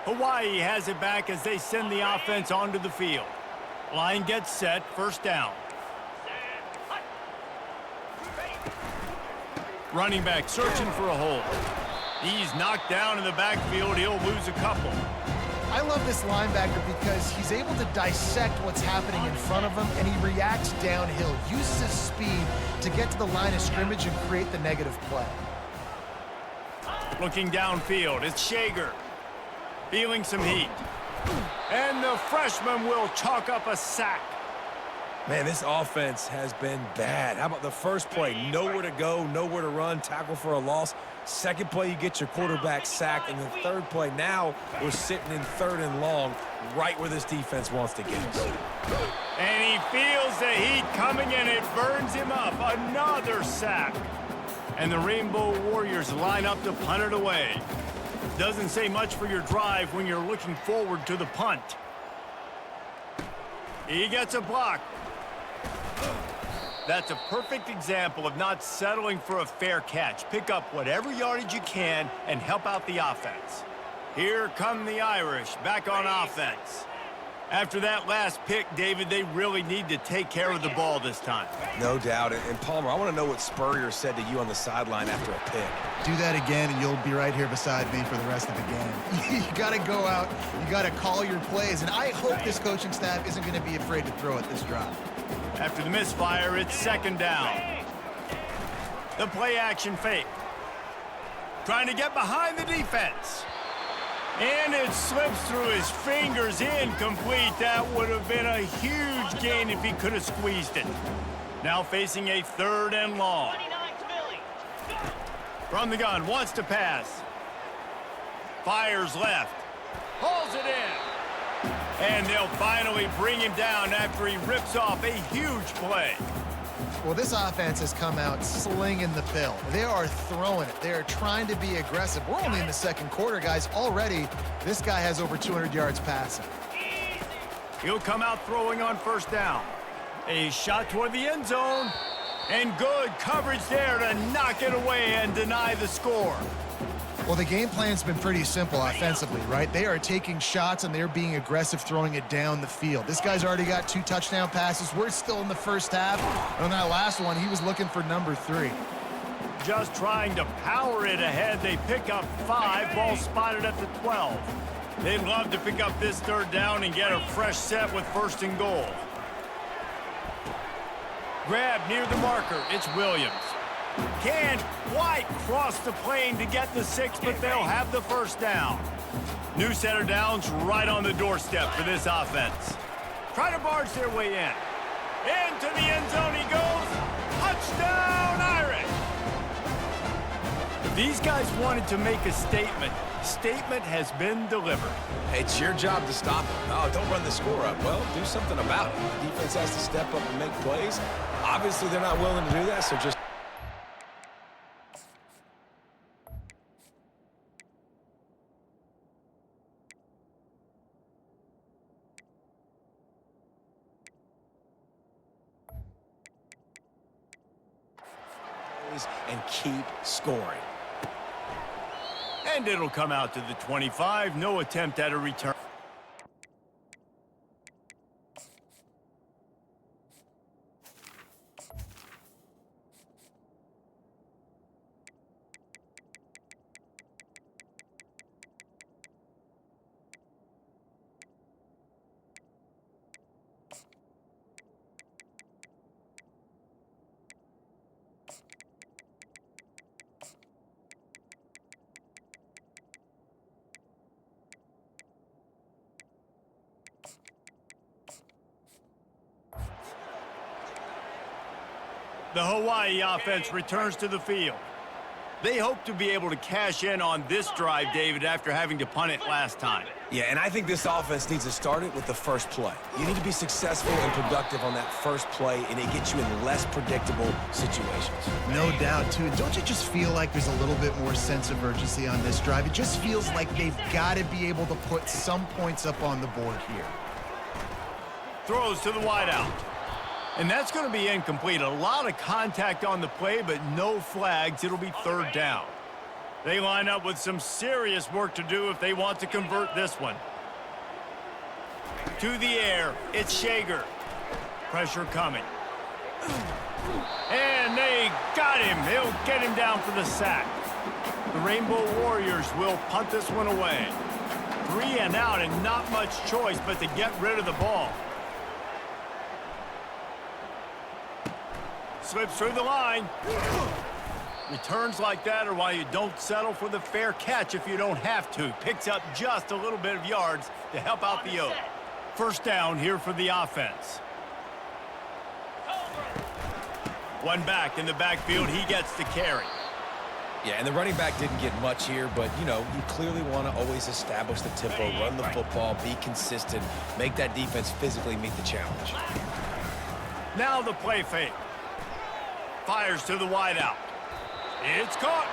Hawaii has it back as they send the offense onto the field. Line gets set. First down. Running back searching for a hole. He's knocked down in the backfield. He'll lose a couple. I love this linebacker because he's able to dissect what's happening in front of him, and he reacts downhill, uses his speed to get to the line of scrimmage and create the negative play. Looking downfield, it's Shager. Feeling some heat. And the freshman will chalk up a sack. Man, this offense has been bad. How about the first play? Nowhere to go, nowhere to run, tackle for a loss. Second play, you get your quarterback sacked. And the third play, now we're sitting in 3rd and long, right where this defense wants to get us. And he feels the heat coming, and it burns him up. Another sack. And the Rainbow Warriors line up to punt it away. Doesn't say much for your drive when you're looking forward to the punt. He gets a block. That's a perfect example of not settling for a fair catch. Pick up whatever yardage you can and help out the offense. Here come the Irish back on offense. After that last pick, David, they really need to take care of the ball this time. No doubt. And Palmer, I want to know what Spurrier said to you on the sideline after a pick. Do that again, and you'll be right here beside me for the rest of the game. You got to go out. You got to call your plays. And I hope this coaching staff isn't going to be afraid to throw at this drive. After the misfire, it's 2nd down. The play action fake. Trying to get behind the defense. And it slips through his fingers, incomplete. That would have been a huge gain if he could have squeezed it. Now facing a 3rd and long. From the gun, wants to pass. Fires left. Pulls it in. And they'll finally bring him down after he rips off a huge play. Well, this offense has come out slinging the bill. They are throwing it. They are trying to be aggressive. We're only in the 2nd quarter, guys. Already, this guy has over 200 yards passing. He'll come out throwing on 1st down. A shot toward the end zone. And good coverage there to knock it away and deny the score. Well, the game plan's been pretty simple offensively, right? They are taking shots, and they're being aggressive, throwing it down the field. This guy's already got 2 touchdown passes. We're still in the 1st half. And on that last one, he was looking for number 3. Just trying to power it ahead. They pick up 5. Ball spotted at the 12. They'd love to pick up this 3rd down and get a fresh set with 1st and goal. Grab near the marker. It's Williams. Can't quite cross the plane to get the 6, but they'll have the 1st down. New set of downs right on the doorstep for this offense. Try to barge their way in. Into the end zone he goes. Touchdown, Irish! These guys wanted to make a statement. Statement has been delivered. It's your job to stop them. Oh, don't run the score up. Well, do something about it. The defense has to step up and make plays. Obviously, they're not willing to do that, so just... and keep scoring. And it'll come out to the 25. No attempt at a return. The Hawaii offense returns to the field. They hope to be able to cash in on this drive, David, after having to punt it last time. Yeah, and I think this offense needs to start it with the first play. You need to be successful and productive on that first play, and it gets you in less predictable situations. No doubt, too. Don't you just feel like there's a little bit more sense of urgency on this drive? It just feels like they've got to be able to put some points up on the board here. Throws to the wideout. And that's going to be incomplete. A lot of contact on the play, but no flags. It'll be third down. They line up with some serious work to do if they want to convert this one. To the air, it's Shager. Pressure coming. And they got him. They'll get him down for the sack. The Rainbow Warriors will punt this one away. 3 and out, and not much choice but to get rid of the ball. Slips through the line. Returns like that are why you don't settle for the fair catch if you don't have to. Picks up just a little bit of yards to help out the Oak. First down here for the offense. One back in the backfield. He gets the carry. Yeah, and the running back didn't get much here, but, you know, you clearly want to always establish the tempo, run the football, be consistent, make that defense physically meet the challenge. Now the play fake. Fires to the wideout. It's caught.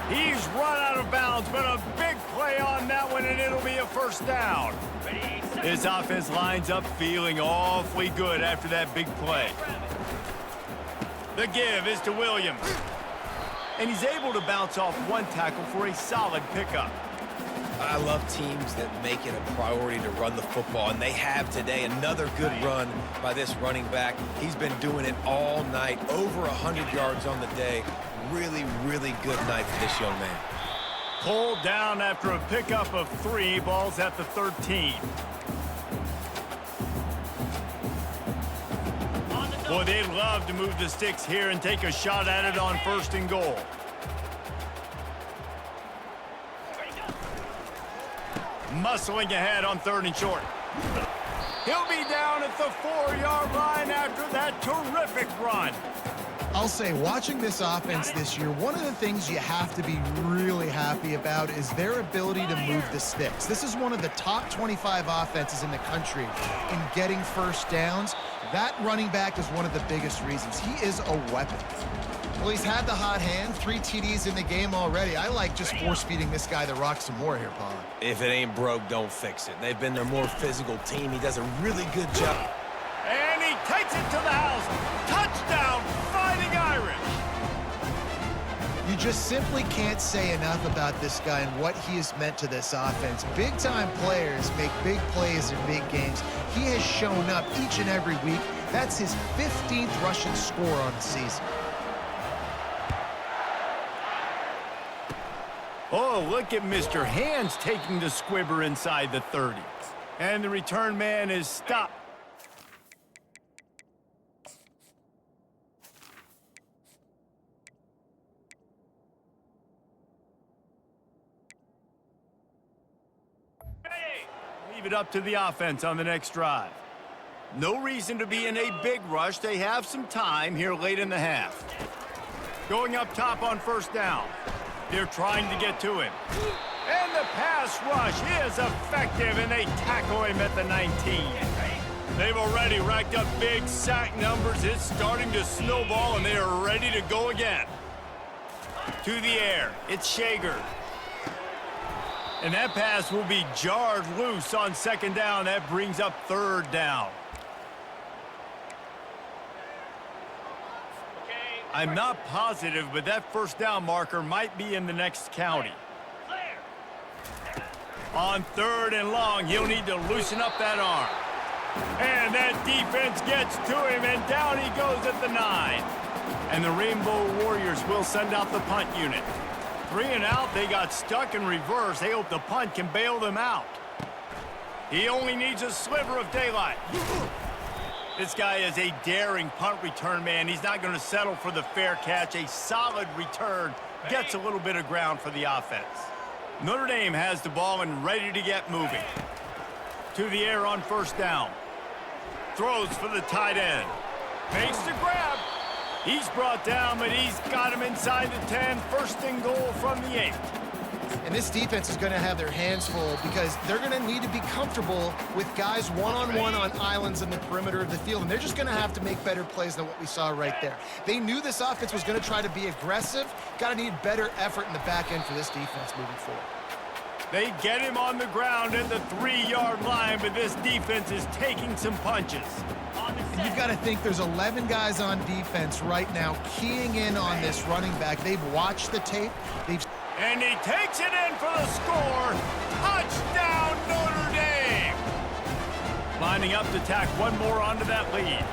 He's run out of bounds, but a big play on that one, and it'll be a first down. His offense lines up feeling awfully good after that big play. The give is to Williams. And he's able to bounce off one tackle for a solid pickup. I love teams that make it a priority to run the football, and they have today. Another good run by this running back. He's been doing it all night, over 100 yards on the day. Really, really good night for this young man. Pulled down after a pickup of 3, balls at the 13. Boy, they'd love to move the sticks here and take a shot at it on first and goal. Muscling ahead on 3rd and short. He'll be down at the 4-yard line after that terrific run. I'll say, watching this offense this year, one of the things you have to be really happy about is their ability to move the sticks. This is one of the top 25 offenses in the country in getting first downs. That running back is one of the biggest reasons. He is a weapon. Well, he's had the hot hand, 3 TDs in the game already. I like just force-feeding this guy the rock some more here, Paul. If it ain't broke, don't fix it. They've been their more physical team. He does a really good job. And he takes it to the house. Touchdown, Fighting Irish. You just simply can't say enough about this guy and what he has meant to this offense. Big-time players make big plays in big games. He has shown up each and every week. That's his 15th rushing score on the season. Oh, look at Mr. Hands taking the squibber inside the 30. And the return man is stopped. Leave it up to the offense on the next drive. No reason to be in a big rush. They have some time here late in the half. Going up top on first down. They're trying to get to him. And the pass rush is effective, and they tackle him at the 19. They've already racked up big sack numbers. It's starting to snowball, and they are ready to go again. To the air, it's Shager. And that pass will be jarred loose on 2nd down. That brings up 3rd down. I'm not positive, but that first down marker might be in the next county. On 3rd and long, he'll need to loosen up that arm. And that defense gets to him, and down he goes at the 9. And the Rainbow Warriors will send out the punt unit. 3 and out, they got stuck in reverse. They hope the punt can bail them out. He only needs a sliver of daylight. This guy is a daring punt return man. He's not going to settle for the fair catch. A solid return gets a little bit of ground for the offense. Notre Dame has the ball and ready to get moving. To the air on first down. Throws for the tight end. Makes the grab. He's brought down, but he's got him inside the 10. First and goal from the 8. And this defense is going to have their hands full because they're going to need to be comfortable with guys one-on-one on islands in the perimeter of the field. And they're just going to have to make better plays than what we saw right there. They knew this offense was going to try to be aggressive. Got to need better effort in the back end for this defense moving forward. They get him on the ground at the 3-yard line, but this defense is taking some punches. And you've got to think there's 11 guys on defense right now keying in on this running back. They've watched the tape. And he takes it in for the score. Touchdown, Notre Dame. Lining up to tack one more onto that lead.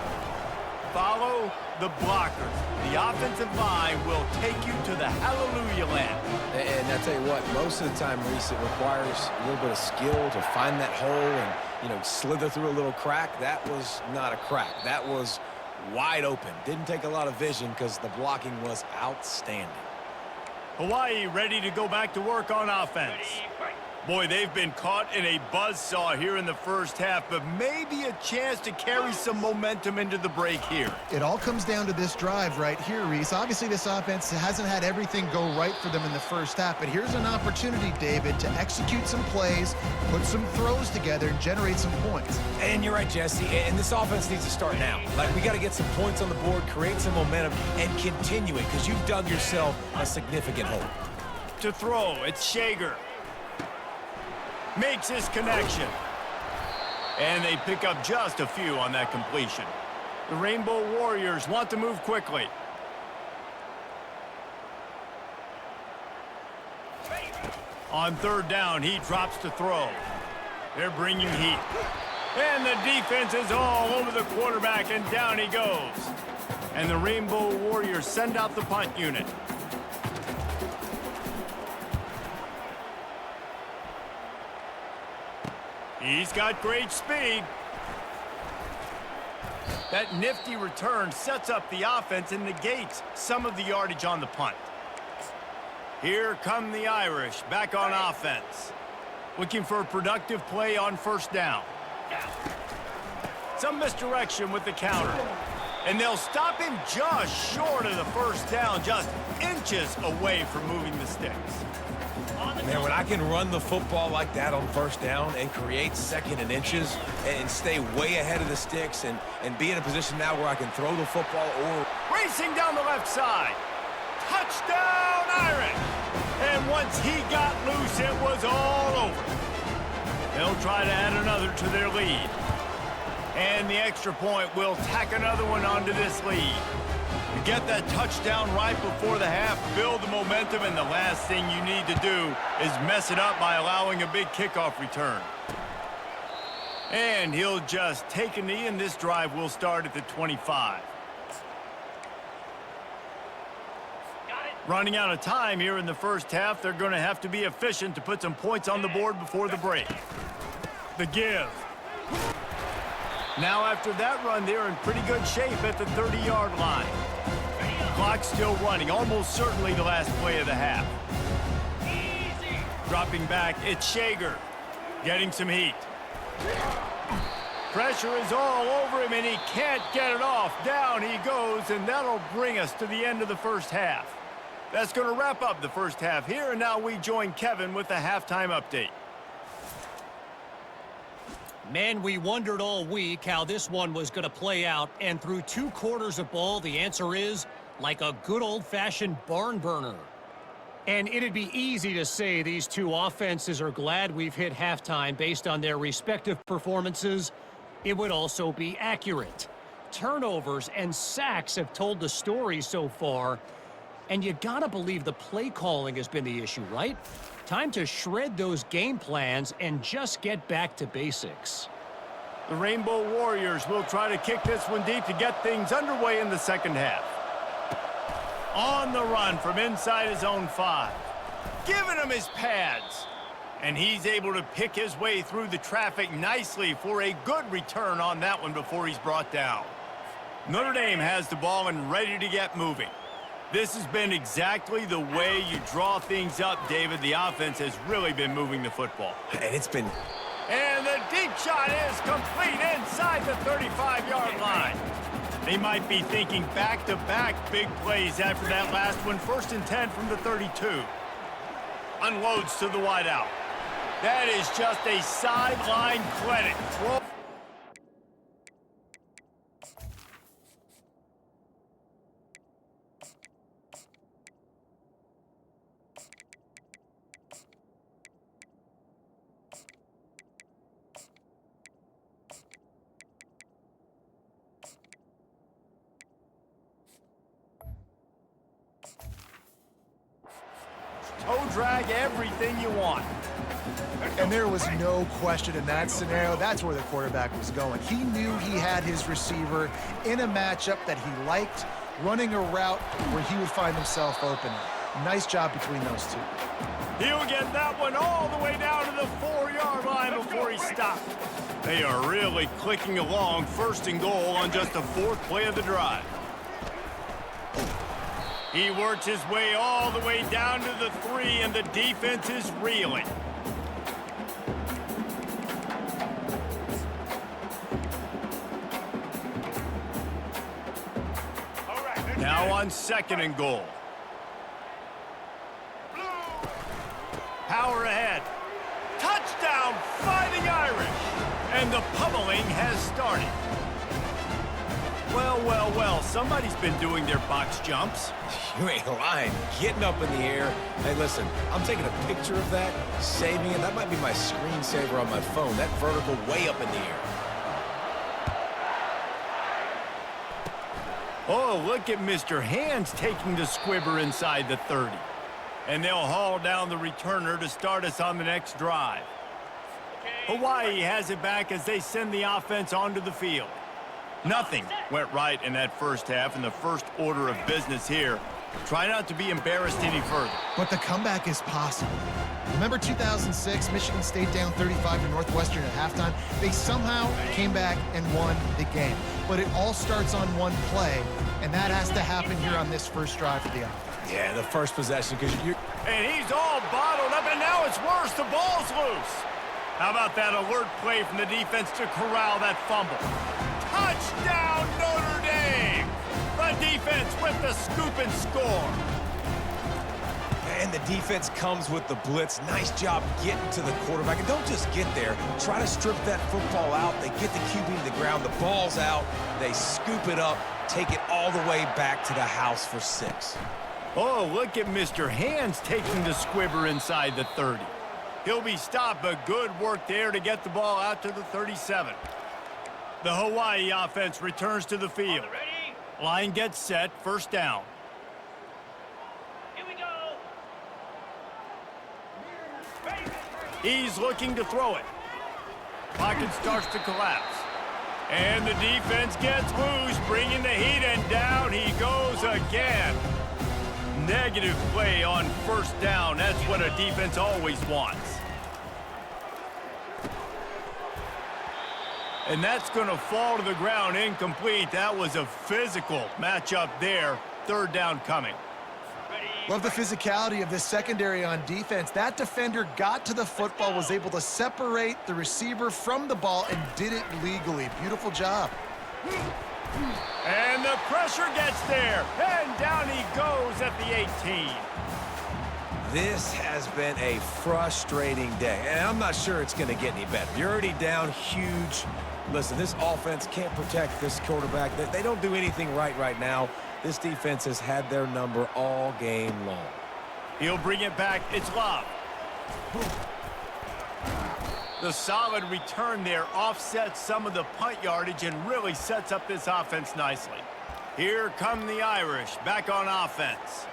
Follow the blockers. The offensive line will take you to the hallelujah land. And I tell you what, most of the time, Reese, it requires a little bit of skill to find that hole and, slither through a little crack. That was not a crack. That was wide open. Didn't take a lot of vision because the blocking was outstanding. Hawaii ready to go back to work on offense. Boy, they've been caught in a buzzsaw here in the first half, but maybe a chance to carry some momentum into the break here. It all comes down to this drive right here, Reese. Obviously, this offense hasn't had everything go right for them in the first half, but here's an opportunity, David, to execute some plays, put some throws together, and generate some points. And you're right, Jesse, and this offense needs to start now. Like, we got to get some points on the board, create some momentum, and continue it, because you've dug yourself a significant hole. To throw, it's Shager. Makes his connection. And they pick up just a few on that completion. The Rainbow Warriors want to move quickly. On third down, he drops to throw. They're bringing heat. And the defense is all over the quarterback, and down he goes. And the Rainbow Warriors send out the punt unit. He's got great speed. That nifty return sets up the offense and negates some of the yardage on the punt. Here come the Irish back on offense. Looking for a productive play on first down. Some misdirection with the counter. And they'll stop him just short of the first down, just inches away from moving the sticks. Man, when I can run the football like that on first down and create second and inches and stay way ahead of the sticks and be in a position now where I can throw the football or... Racing down the left side. Touchdown, Irish! And once he got loose, it was all over. They'll try to add another to their lead. And the extra point will tack another one onto this lead. You get that touchdown right before the half, build the momentum, and the last thing you need to do is mess it up by allowing a big kickoff return. And he'll just take a knee, and this drive will start at the 25. Running out of time here in the first half, they're going to have to be efficient to put some points on the board before the break. The give. Now after that run, they're in pretty good shape at the 30-yard line. Clock still running, almost certainly the last play of the half. Easy. Dropping back, it's Shager. Getting some heat. Pressure is all over him, and he can't get it off. Down he goes, and that'll bring us to the end of the first half. That's going to wrap up the first half here, and now we join Kevin with the halftime update. Man, we wondered all week how this one was going to play out, and through 2 quarters of ball, the answer is like a good old-fashioned barn burner. And it'd be easy to say these two offenses are glad we've hit halftime based on their respective performances. It would also be accurate. Turnovers and sacks have told the story so far, and you gotta believe the play calling has been the issue, right? Time to shred those game plans and just get back to basics. The Rainbow Warriors will try to kick this one deep to get things underway in the second half. On the run from inside his own 5. Giving him his pads. And he's able to pick his way through the traffic nicely for a good return on that one before he's brought down. Notre Dame has the ball and ready to get moving. This has been exactly the way you draw things up, David. The offense has really been moving the football. And it's been... And the deep shot is complete inside the 35-yard line. They might be thinking back-to-back big plays after that last one. 1st and 10 from the 32. Unloads to the wideout. That is just a sideline clinic. Toe drag, everything you want. And there was no question in that scenario. That's where the quarterback was going. He knew he had his receiver in a matchup that he liked, running a route where he would find himself open. Nice job between those two. He'll get that one all the way down to the 4-yard line before he stops. They are really clicking along. 1st and goal on just the 4th play of the drive. He works his way all the way down to the 3, and the defense is reeling. Now on 2nd and goal. Power ahead. Touchdown, Fighting Irish. And the pummeling has started. Well, well, well, somebody's been doing their box jumps. You ain't lying. Getting up in the air. Hey, listen, I'm taking a picture of that, saving it. That might be my screensaver on my phone. That vertical way up in the air. Oh, look at Mr. Hands taking the squibber inside the 30. And they'll haul down the returner to start us on the next drive. Hawaii has it back as they send the offense onto the field. Nothing went right in that first half, and the first order of business here. Try not to be embarrassed any further. But the comeback is possible. Remember 2006, Michigan State down 35 to Northwestern at halftime? They somehow came back and won the game. But it all starts on one play, and that has to happen here on this first drive for the offense. Yeah, the first possession, because you're... And he's all bottled up, and now it's worse. The ball's loose. How about that alert play from the defense to corral that fumble? Touchdown, Notre Dame! The defense with the scoop and score. And the defense comes with the blitz. Nice job getting to the quarterback. And don't just get there. Try to strip that football out. They get the QB to the ground. The ball's out. They scoop it up, take it all the way back to the house for 6. Oh, look at Mr. Hands taking the squibber inside the 30. He'll be stopped, but good work there to get the ball out to the 37. The Hawaii offense returns to the field. Line gets set, 1st down. Here we go. He's looking to throw it. Pocket starts to collapse. And the defense gets loose, bringing the heat, and down he goes again. Negative play on 1st down. That's what a defense always wants. And that's going to fall to the ground incomplete. That was a physical matchup there. 3rd down coming. Love the physicality of this secondary on defense. That defender got to the football, was able to separate the receiver from the ball, and did it legally. Beautiful job. And the pressure gets there. And down he goes at the 18. This has been a frustrating day, and I'm not sure it's going to get any better. You're already down huge. Listen, this offense can't protect this quarterback. They don't do anything right now. This defense has had their number all game long. He'll bring it back. It's Love. The solid return there offsets some of the punt yardage and really sets up this offense nicely. Here come the Irish back on offense.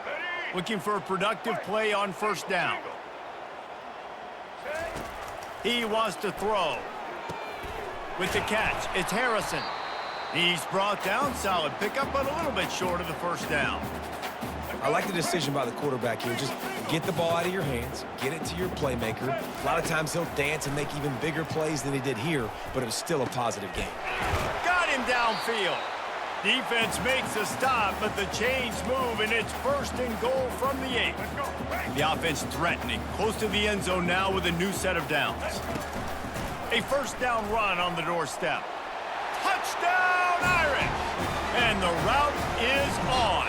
Looking for a productive play on 1st down. He wants to throw. With the catch, it's Harrison. He's brought down, solid pickup, but a little bit short of the 1st down. I like the decision by the quarterback here. Just get the ball out of your hands, get it to your playmaker. A lot of times he'll dance and make even bigger plays than he did here, but it was still a positive game. Got him downfield. Defense makes a stop, but the chains move, and it's 1st and goal from the 8. The offense threatening, close to the end zone now with a new set of downs. A 1st down run on the doorstep. Touchdown, Irish! And the route is on.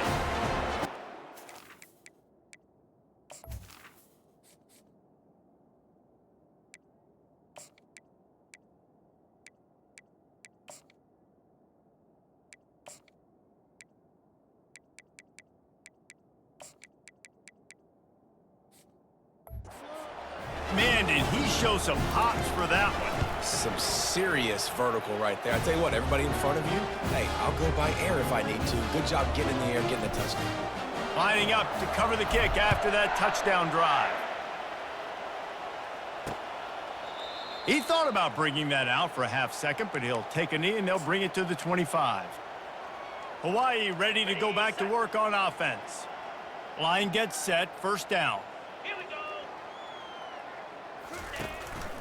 Man, did he show some hops for that one. Some serious vertical right there. I tell you what, everybody in front of you, hey, I'll go by air if I need to. Good job getting in the air, getting the touchdown. Lining up to cover the kick after that touchdown drive. He thought about bringing that out for a half second, but he'll take a knee and they'll bring it to the 25. Hawaii ready to go back to work on offense. Line gets set, first down. Here we go.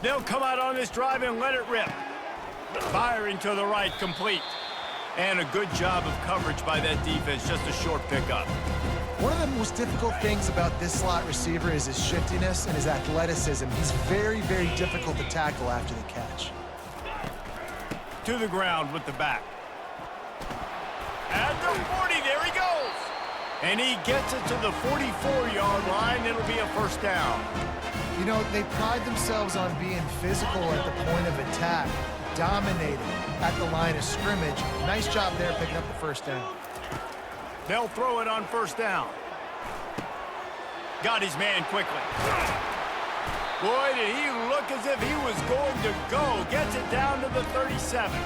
They'll come out on this drive and let it rip. Firing to the right, complete. And a good job of coverage by that defense, just a short pickup. One of the most difficult things about this slot receiver is his shiftiness and his athleticism. He's very, very difficult to tackle after the catch. To the ground with the back. At the 40, there he goes. And he gets it to the 44-yard line. It'll be a first down. You know, they pride themselves on being physical at the point of attack, dominating at the line of scrimmage. Nice job there picking up the first down. They'll throw it on first down. Got his man quickly. Boy, did he look as if he was going to go. Gets it down to the 37.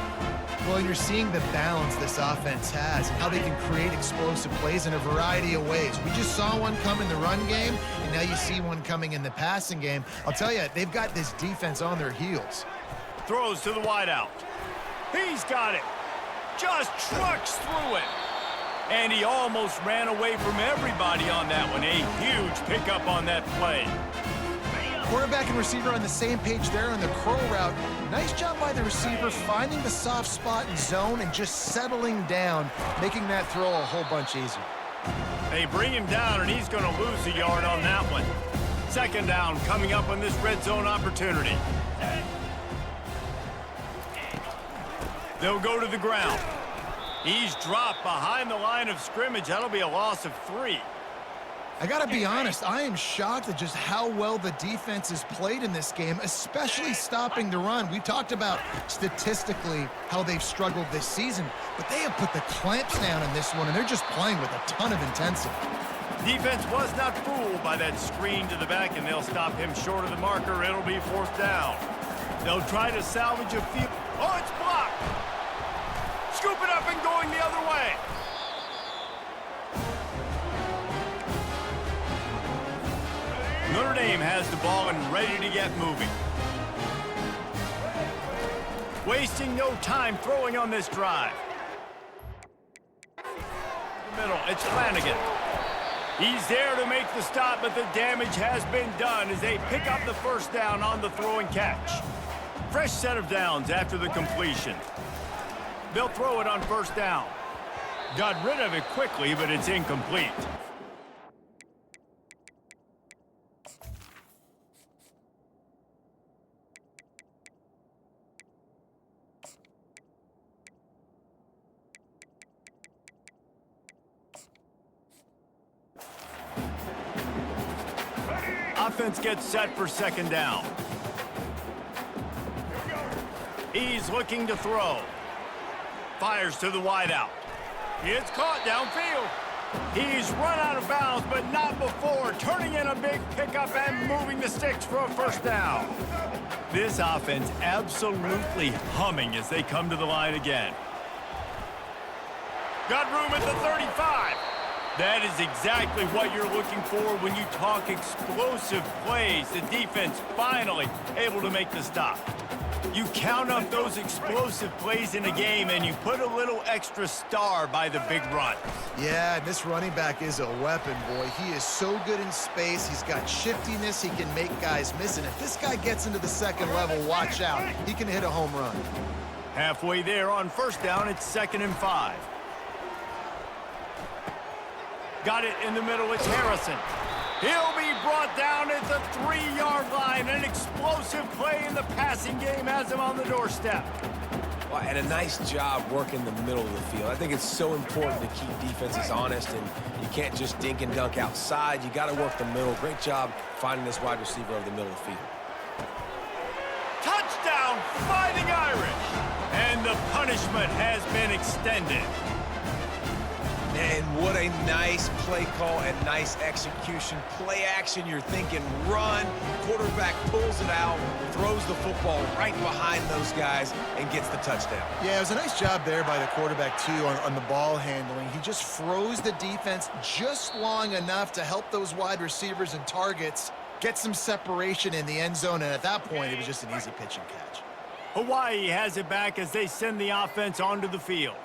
Well, you're seeing the balance this offense has and how they can create explosive plays in a variety of ways. We just saw one come in the run game, and now you see one coming in the passing game. I'll tell you, they've got this defense on their heels. Throws to the wideout. He's got it. Just trucks through it. And he almost ran away from everybody on that one. A huge pickup on that play. Quarterback and receiver on the same page there on the curl route. Nice job by the receiver finding the soft spot in zone and just settling down, making that throw a whole bunch easier. They bring him down, and he's going to lose a yard on that one. Second down coming up on this red zone opportunity. They'll go to the ground. He's dropped behind the line of scrimmage. That'll be a loss of 3. I gotta be honest, I am shocked at just how well the defense has played in this game, especially stopping the run. We talked about statistically how they've struggled this season, but they have put the clamps down in this one, and they're just playing with a ton of intensity. Defense was not fooled by that screen to the back, and they'll stop him short of the marker. It'll be fourth down. They'll try to salvage a field. Oh, it's blocked! Scoop it up and going the other way. Notre Dame has the ball and ready to get moving. Wasting no time throwing on this drive. Middle, it's Flanagan. He's there to make the stop, but the damage has been done as they pick up the first down on the throw and catch. Fresh set of downs after the completion. They'll throw it on first down. Got rid of it quickly, but it's incomplete. Offense gets set for second down. He's looking to throw. Fires to the wideout. It's caught downfield. He's run out of bounds, but not before turning in a big pickup and moving the sticks for a first down. This offense absolutely humming as they come to the line again. Got room at the 35. That is exactly what you're looking for when you talk explosive plays. The defense finally able to make the stop. You count up those explosive plays in a game, and you put a little extra star by the big run. Yeah, this running back is a weapon, boy. He is so good in space. He's got shiftiness. He can make guys miss. And if this guy gets into the second level, watch out. He can hit a home run. Halfway there on first down, it's 2nd and 5. Got it in the middle, it's Harrison. He'll be brought down at the 3-yard line. An explosive play in the passing game has him on the doorstep. Well, and a nice job working the middle of the field. I think it's so important to keep defenses honest, and you can't just dink and dunk outside. You got to work the middle. Great job finding this wide receiver over the middle of the field. Touchdown, Fighting Irish! And the punishment has been extended. And what a nice play call and nice execution. Play action, you're thinking run. Quarterback pulls it out, throws the football right behind those guys, and gets the touchdown. Yeah, it was a nice job there by the quarterback, too, on the ball handling. He just froze the defense just long enough to help those wide receivers and targets get some separation in the end zone, and at that point, it was just an easy pitch and catch. Hawaii has it back as they send the offense onto the field.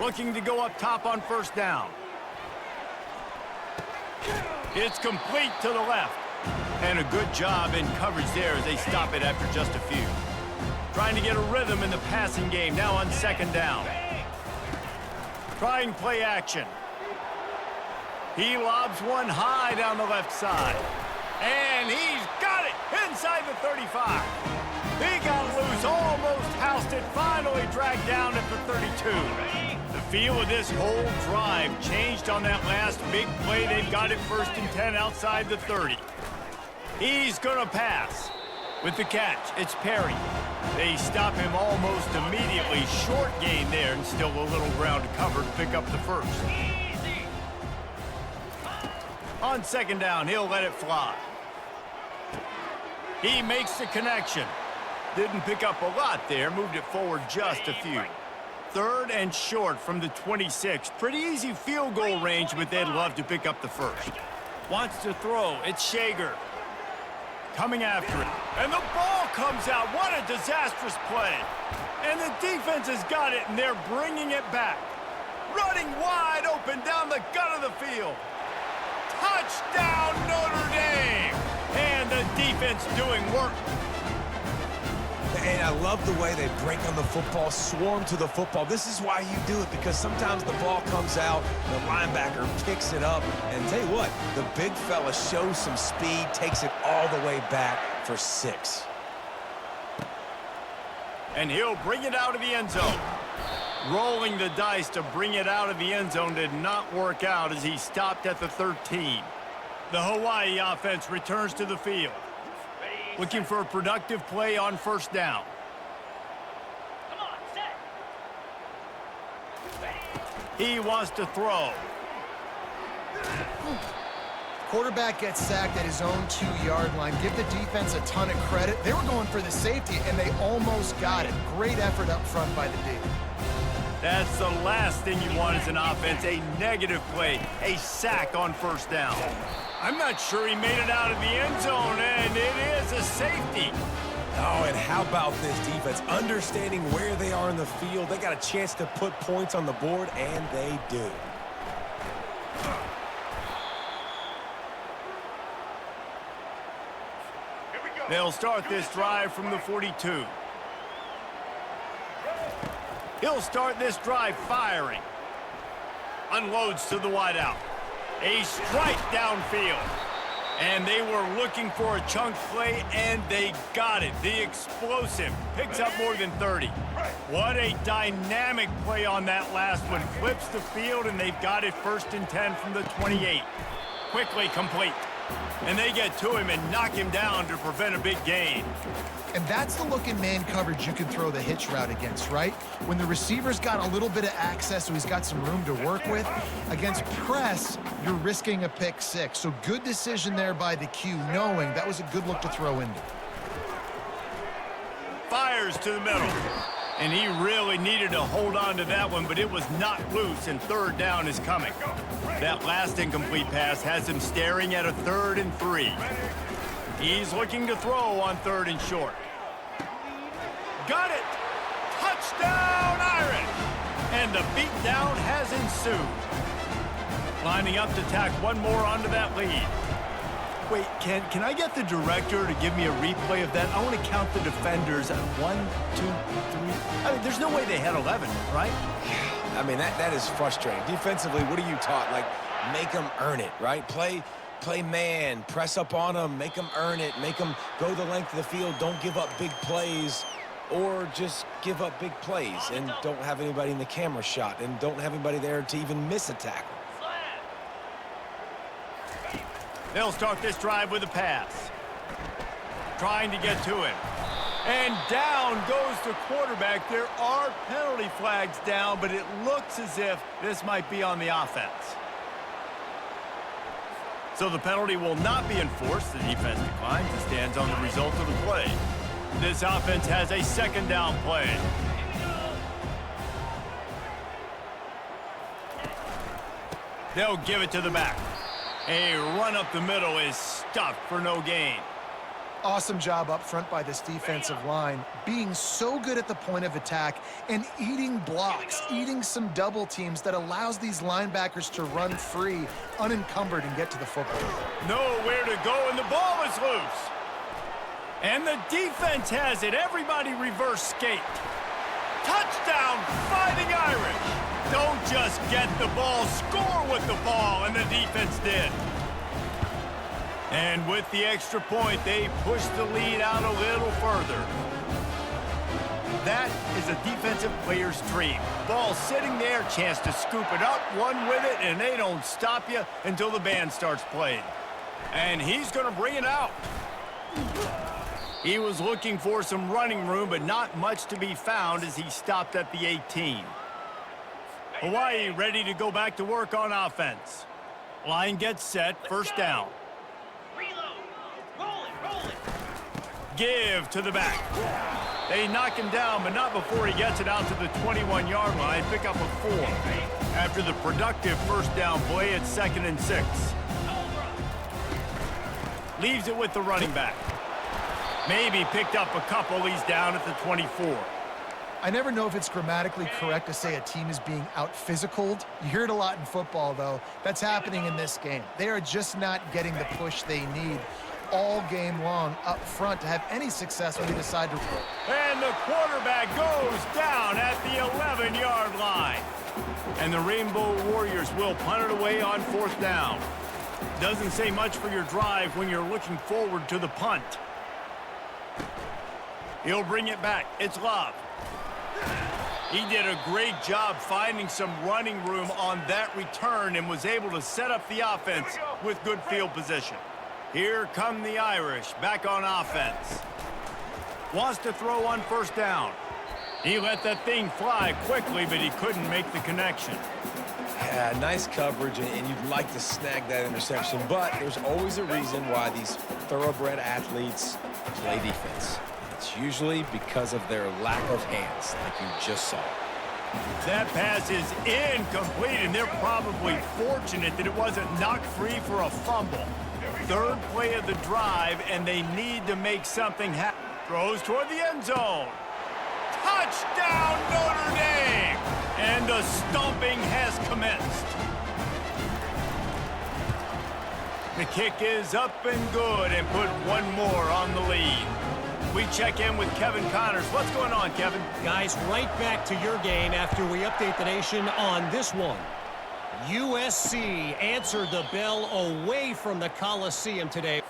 Looking to go up top on first down. It's complete to the left. And a good job in coverage there as they stop it after just a few. Trying to get a rhythm in the passing game now on second down. Trying play action. He lobs one high down the left side. And he's got it inside the 35. He got loose, almost housed it, finally dragged down at the 32. The feel of this whole drive changed on that last big play. They've got it 1st and 10 outside the 30. He's going to pass. With the catch, it's Perry. They stop him almost immediately. Short gain there, and still a little ground to cover to pick up the first. On second down, he'll let it fly. He makes the connection. Didn't pick up a lot there, moved it forward just a few. 3rd and short from the 26. Pretty easy field goal range, but they'd love to pick up the first. Wants to throw, it's Shager. Coming after it, and the ball comes out. What a disastrous play. And the defense has got it, and they're bringing it back. Running wide open down the gut of the field. Touchdown, Notre Dame! And the defense doing work. And I love the way they break on the football, swarm to the football. This is why you do it, because sometimes the ball comes out, the linebacker picks it up, and tell you what, the big fella shows some speed, takes it all the way back for 6. And he'll bring it out of the end zone. Rolling the dice to bring it out of the end zone did not work out as he stopped at the 13. The Hawaii offense returns to the field. Looking for a productive play on first down. Come on, set. He wants to throw. Quarterback gets sacked at his own 2-yard line. Give the defense a ton of credit. They were going for the safety, and they almost got it. Great effort up front by the D. That's the last thing you want as an offense, a negative play, a sack on first down. I'm not sure he made it out of the end zone, and it is a safety. Oh, and how about this defense? Understanding where they are in the field. They got a chance to put points on the board, and they do. They'll start this drive from the 42. He'll start this drive firing. Unloads to the wideout. A strike downfield. And they were looking for a chunk play, and they got it. The explosive picks up more than 30. What a dynamic play on that last one. Flips the field, and they've got it 1st and 10 from the 28. Quickly complete. And they get to him and knock him down to prevent a big gain. And that's the look in man coverage you can throw the hitch route against, right? When the receiver's got a little bit of access, so he's got some room to work with. Against press, you're risking a pick 6. So good decision there by the Q, knowing that was a good look to throw into. Fires to the middle. And he really needed to hold on to that one, but it was not loose, and 3rd down is coming. That last incomplete pass has him staring at a 3rd and 3. He's looking to throw on 3rd and short. Got it! Touchdown, Irish! And the beatdown has ensued. Lining up to tack one more onto that lead. Wait, can I get the director to give me a replay of that? I want to count the defenders. 1, 2, 3. I mean, there's no way they had 11, right? I mean, that is frustrating. Defensively, what are you taught? Like, make them earn it, right? Play man, press up on them, make them earn it, make them go the length of the field, don't give up big plays. or just give up big plays and don't have anybody in the camera shot and don't have anybody there to even miss a tackle. They'll start this drive with a pass. Trying to get to him. And down goes the quarterback. There are penalty flags down, but it looks as if this might be on the offense. So the penalty will not be enforced. The defense declines and stands on the result of the play. This offense has a second down play. They'll give it to the back. A run up the middle is stuffed for no gain. Awesome job up front by this defensive line, being so good at the point of attack and eating blocks, eating some double teams that allows these linebackers to run free, unencumbered, and get to the football. Nowhere to go, and the ball is loose. And the defense has it. Everybody reverse skate. Touchdown, Fighting Irish. Don't just get the ball, score with the ball, and the defense did. And with the extra point, they push the lead out a little further. That is a defensive player's dream. Ball sitting there, chance to scoop it up, run with it, and they don't stop you until the band starts playing. And he's going to bring it out. He was looking for some running room, but not much to be found as he stopped at the 18. Hawaii ready to go back to work on offense. Line gets set, first down. Give to the back. They knock him down, but not before he gets it out to the 21-yard line. Pick up a 4. After the productive first down play, it's 2nd and 6. Leaves it with the running back. Maybe picked up a couple. He's down at the 24. I never know if it's grammatically correct to say a team is being out-physicaled. You hear it a lot in football, though. That's happening in this game. They are just not getting the push they need all game long up front to have any success when they decide to roll. And the quarterback goes down at the 11-yard line. And the Rainbow Warriors will punt it away on 4th down. Doesn't say much for your drive when you're looking forward to the punt. He'll bring it back. It's Love. He did a great job finding some running room on that return and was able to set up the offense with good field position. Here come the Irish back on offense. Wants to throw on 1st down. He let that thing fly quickly, but he couldn't make the connection. Yeah, nice coverage, and you'd like to snag that interception, but there's always a reason why these thoroughbred athletes play defense. It's usually because of their lack of hands, like you just saw. That pass is incomplete, and they're probably fortunate that it wasn't knocked free for a fumble. 3rd play of the drive, and they need to make something happen. Throws toward the end zone. Touchdown, Notre Dame! And the stomping has commenced. The kick is up and good and put one more on the lead. We check in with Kevin Connors. What's going on, Kevin? Guys, right back to your game after we update the nation on this one. USC answered the bell away from the Coliseum today.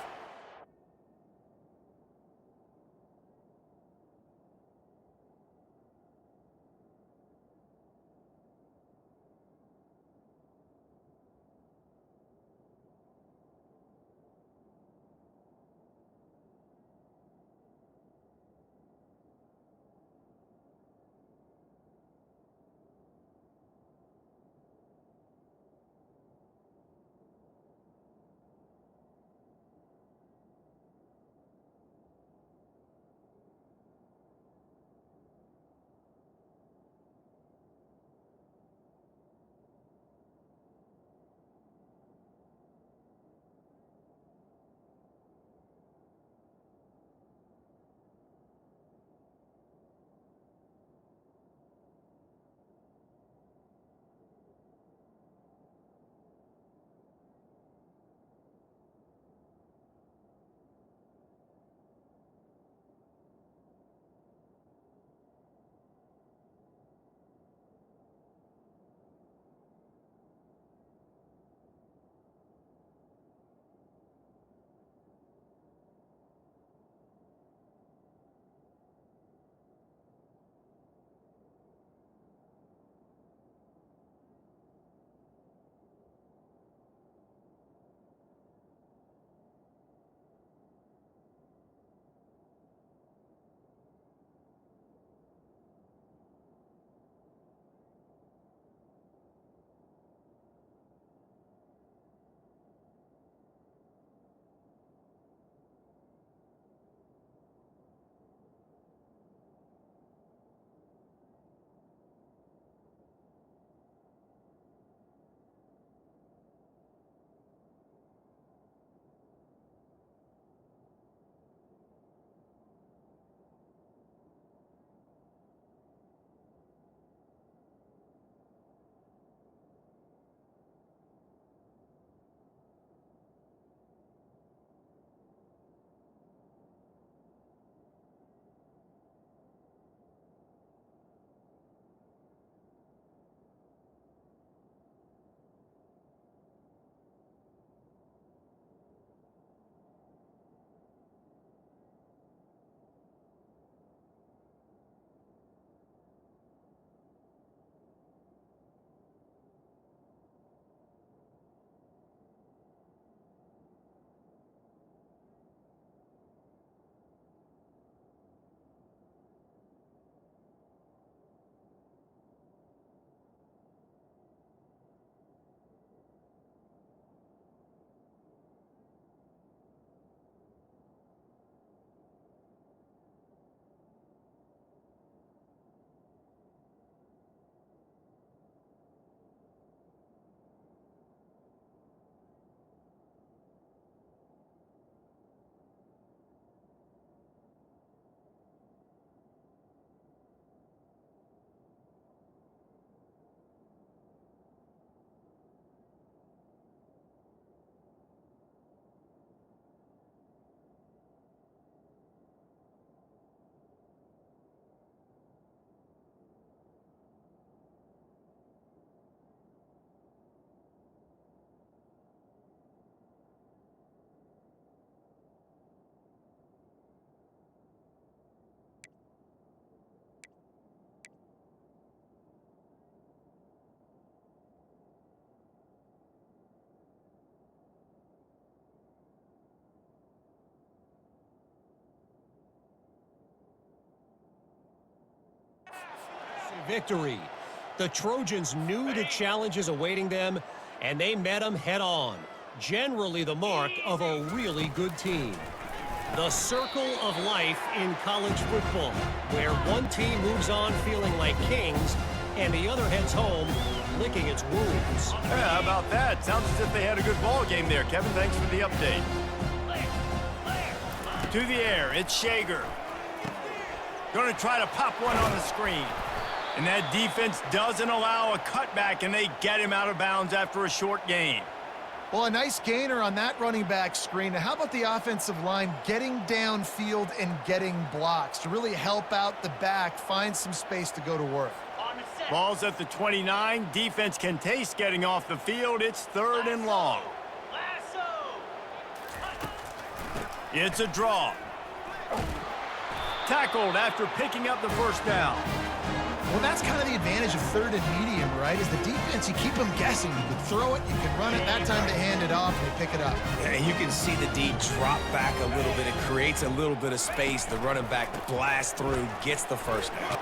victory. The Trojans knew the challenges awaiting them, and they met them head-on. Generally the mark of a really good team. The circle of life in college football, where one team moves on feeling like kings and the other heads home licking its wounds. Yeah, how about that? Sounds as if they had a good ball game there, Kevin. Thanks for the update. To the air, it's Shager. Going to try to pop one on the screen. And that defense doesn't allow a cutback, and they get him out of bounds after a short gain. Well, a nice gainer on that running back screen. Now, how about the offensive line getting downfield and getting blocks to really help out the back, find some space to go to work? Ball's at the 29. Defense can taste getting off the field. It's 3rd and long. It's a draw. Tackled after picking up the first down. Well, that's kind of the advantage of 3rd and medium, right? Is the defense, you keep them guessing. You can throw it, you can run it. That time they hand it off and they pick it up. And you can see the D drop back a little bit. It creates a little bit of space. The running back blasts through, gets the first down.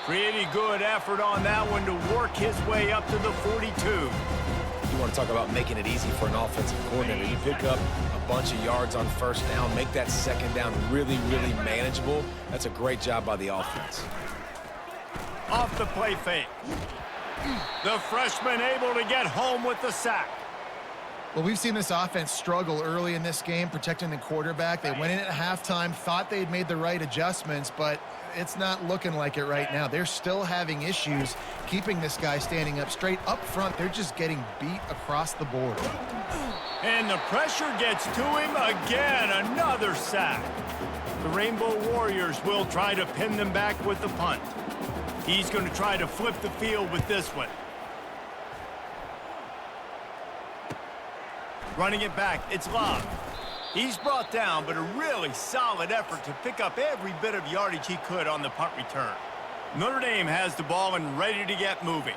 Pretty good effort on that one to work his way up to the 42. You want to talk about making it easy for an offensive coordinator. You pick up a bunch of yards on first down, make that second down really, really manageable. That's a great job by the offense. Off the play fake. The freshman able to get home with the sack. Well, we've seen this offense struggle early in this game, protecting the quarterback. They went in at halftime, thought they had made the right adjustments, but it's not looking like it right now. They're still having issues keeping this guy standing up straight up front. They're just getting beat across the board. And the pressure gets to him again. Another sack. The Rainbow Warriors will try to pin them back with the punt. He's going to try to flip the field with this one. Running it back, it's Love. He's brought down, but a really solid effort to pick up every bit of yardage he could on the punt return. Notre Dame has the ball and ready to get moving.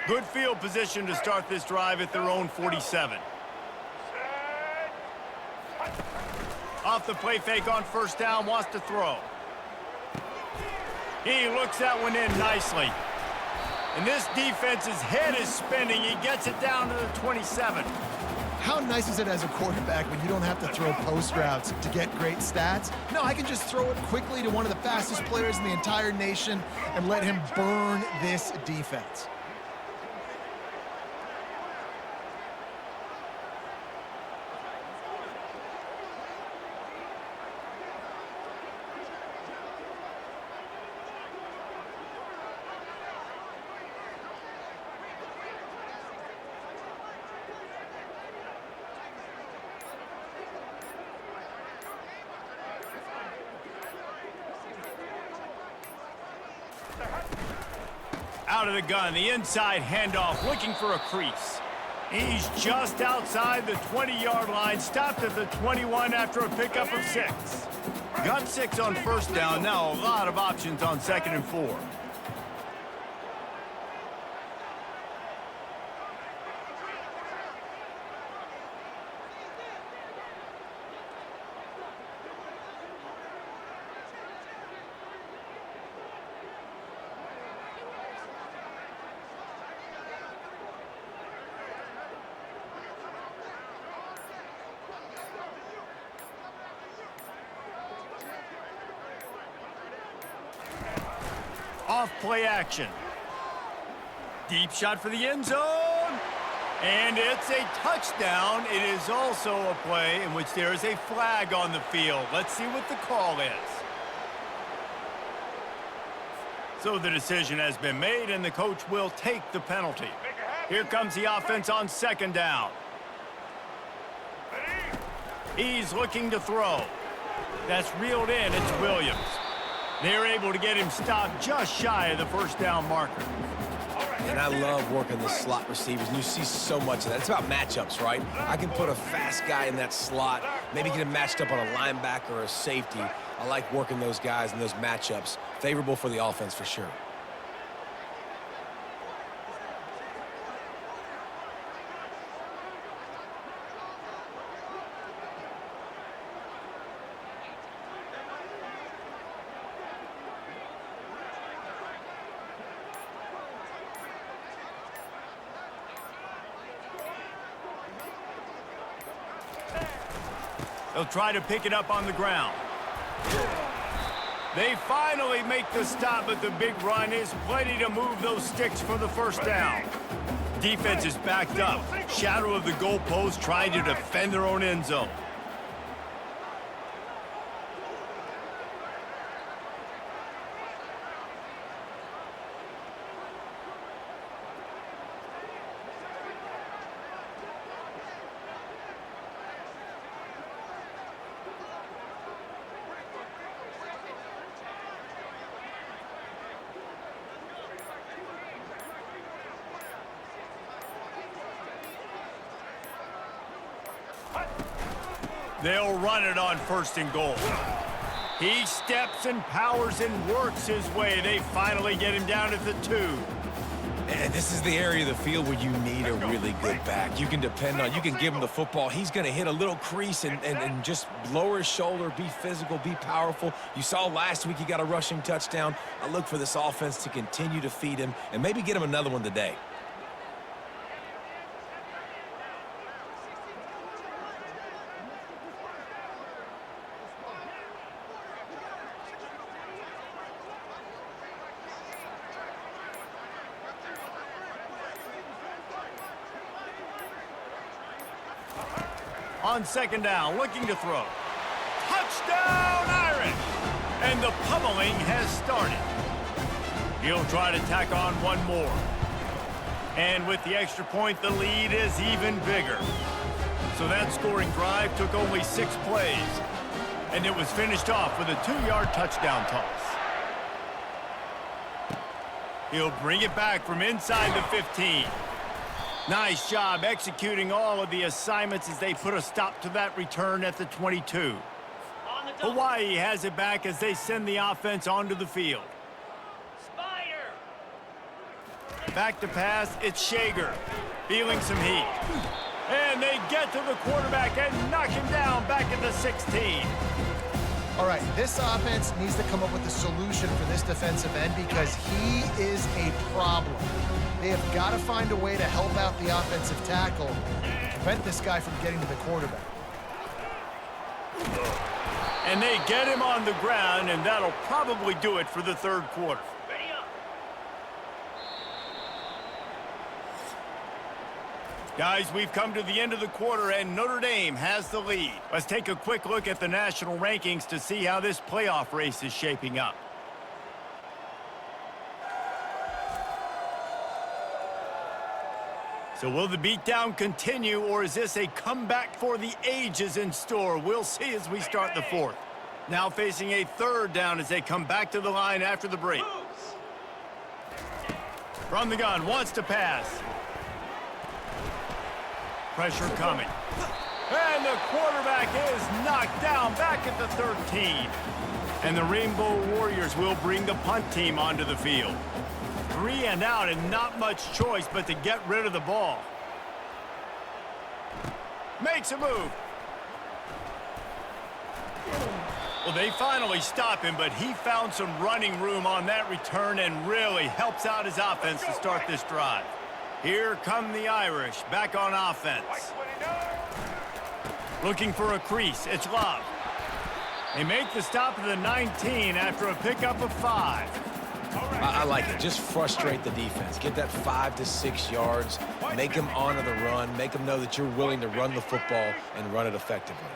Good field position to start this drive at their own 47. Off the play fake on first down, wants to throw. He looks that one in nicely. And this defense's head is spinning. He gets it down to the 27. How nice is it as a quarterback when you don't have to throw post routes to get great stats? No, I can just throw it quickly to one of the fastest players in the entire nation and let him burn this defense. Out of the gun, the inside handoff, looking for a crease. He's just outside the 20-yard line, stopped at the 21 after a pickup of 6. Got 6 on first down, now a lot of options on 2nd and 4. Off play action. Deep shot for the end zone. And it's a touchdown. It is also a play in which there is a flag on the field. Let's see what the call is. So the decision has been made, and the coach will take the penalty. Here comes the offense on 2nd down. He's looking to throw. That's reeled in. It's Williams. They're able to get him stopped just shy of the first down marker. And I love working the slot receivers, and you see so much of that. It's about matchups, right? I can put a fast guy in that slot, maybe get him matched up on a linebacker or a safety. I like working those guys in those matchups. Favorable for the offense for sure. They'll try to pick it up on the ground. They finally make the stop, but the big run is plenty to move those sticks for the first down. Defense is backed up. Shadow of the goalpost trying to defend their own end zone. They'll run it on 1st and goal. He steps and powers and works his way. They finally get him down at the 2. And this is the area of the field where you need a really good back. You can depend on, you can give him the football. He's going to hit a little crease and just lower his shoulder, be physical, be powerful. You saw last week he got a rushing touchdown. I look for this offense to continue to feed him and maybe get him another one today. On 2nd down, looking to throw. Touchdown, Irish! And the pummeling has started. He'll try to tack on one more. And with the extra point, the lead is even bigger. So that scoring drive took only 6 plays. And it was finished off with a 2-yard touchdown toss. He'll bring it back from inside the 15. Nice job executing all of the assignments as they put a stop to that return at the 22. Hawaii has it back as they send the offense onto the field. Spider! Back to pass, it's Shager, feeling some heat. And they get to the quarterback and knock him down back at the 16. All right, this offense needs to come up with a solution for this defensive end because he is a problem. They have got to find a way to help out the offensive tackle and prevent this guy from getting to the quarterback. And they get him on the ground, and that'll probably do it for the 3rd quarter. Ready up! Guys, we've come to the end of the quarter, and Notre Dame has the lead. Let's take a quick look at the national rankings to see how this playoff race is shaping up. So will the beatdown continue, or is this a comeback for the ages in store? We'll see as we start the 4th. Now facing a 3rd down as they come back to the line after the break. From the gun, wants to pass. Pressure coming. And the quarterback is knocked down back at the 13. And the Rainbow Warriors will bring the punt team onto the field. 3 and out and not much choice but to get rid of the ball. Makes a move. Well, they finally stop him, but he found some running room on that return and really helps out his offense to start this drive. Here come the Irish back on offense. Looking for a crease. It's Love. They make the stop at the 19 after a pickup of 5. I like it. Just frustrate the defense. Get that 5 to 6 yards. Make them honor the run. Make them know that you're willing to run the football and run it effectively.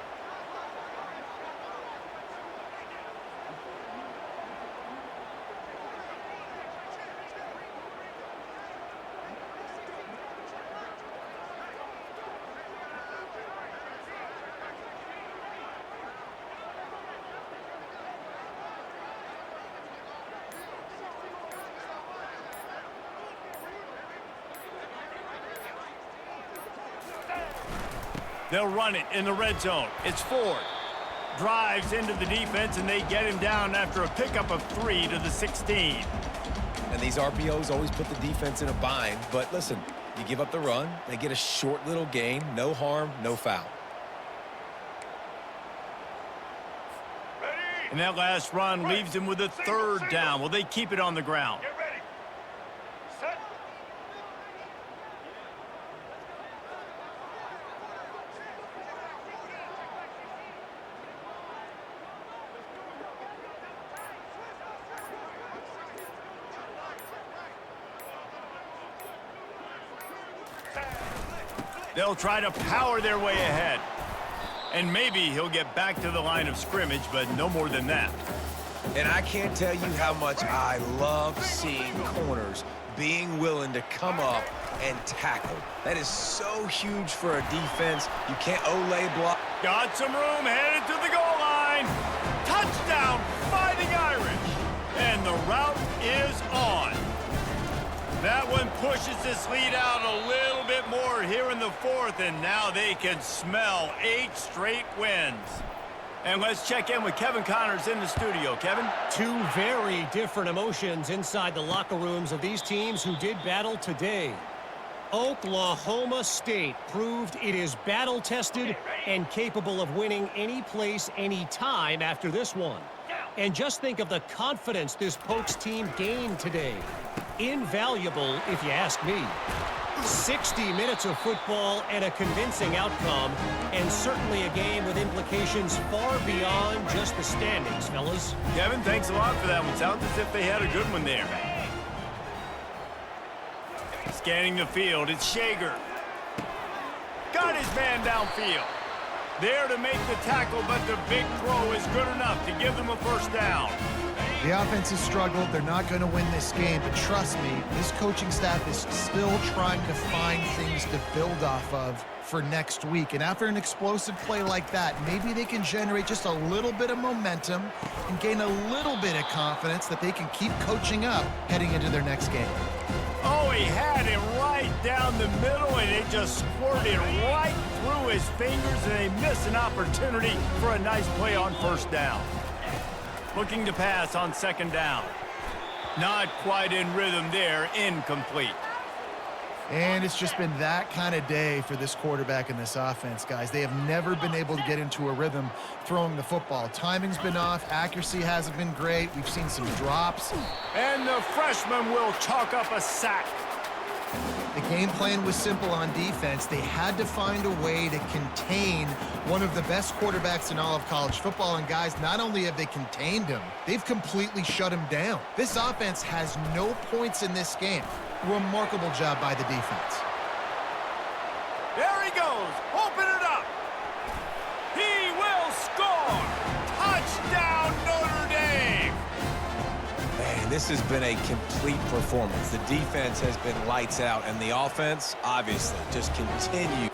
They'll run it in the red zone. It's Ford. Drives into the defense, and they get him down after a pickup of 3 to the 16. And these RPOs always put the defense in a bind. But listen, you give up the run, they get a short little gain. No harm, no foul. And that last run leaves him with a 3rd down. Will they keep it on the ground? Get ready. Set. They'll try to power their way ahead. And maybe he'll get back to the line of scrimmage, but no more than that. And I can't tell you how much I love seeing corners being willing to come up and tackle. That is so huge for a defense. You can't Olay block. Got some room, headed to the goal line. Touchdown, Fighting Irish. And the route is on. That one pushes this lead out a little bit more here in the fourth, and now they can smell 8 straight wins. And let's check in with Kevin Connors in the studio. Kevin? Two very different emotions inside the locker rooms of these teams who did battle today. Oklahoma State proved it is battle-tested and capable of winning any place, any time after this one. And just think of the confidence this Pokes team gained today. Invaluable, if you ask me. 60 minutes of football and a convincing outcome, and certainly a game with implications far beyond just the standings, fellas. Kevin, thanks a lot for that one. Sounds as if they had a good one there. Scanning the field, it's Shager. Got his man downfield. There to make the tackle, but the big throw is good enough to give them a first down. The offense has struggled. They're not going to win this game, but trust me, this coaching staff is still trying to find things to build off of for next week. And after an explosive play like that, maybe they can generate just a little bit of momentum and gain a little bit of confidence that they can keep coaching up heading into their next game. Oh, he had it right down the middle, and it just squirted right through his fingers, and they missed an opportunity for a nice play on first down. Looking to pass on second down. Not quite in rhythm there, incomplete. And it's just been that kind of day for this quarterback and this offense, guys. They have never been able to get into a rhythm throwing the football. Timing's been off. Accuracy hasn't been great. We've seen some drops. And the freshman will chalk up a sack. The game plan was simple on defense. They had to find a way to contain one of the best quarterbacks in all of college football. And guys, not only have they contained him, they've completely shut him down. This offense has no points in this game. Remarkable job by the defense. There he goes. Open it up. He will score. Touchdown, Notre Dame. Man, this has been a complete performance. The defense has been lights out, and the offense, obviously, just continues.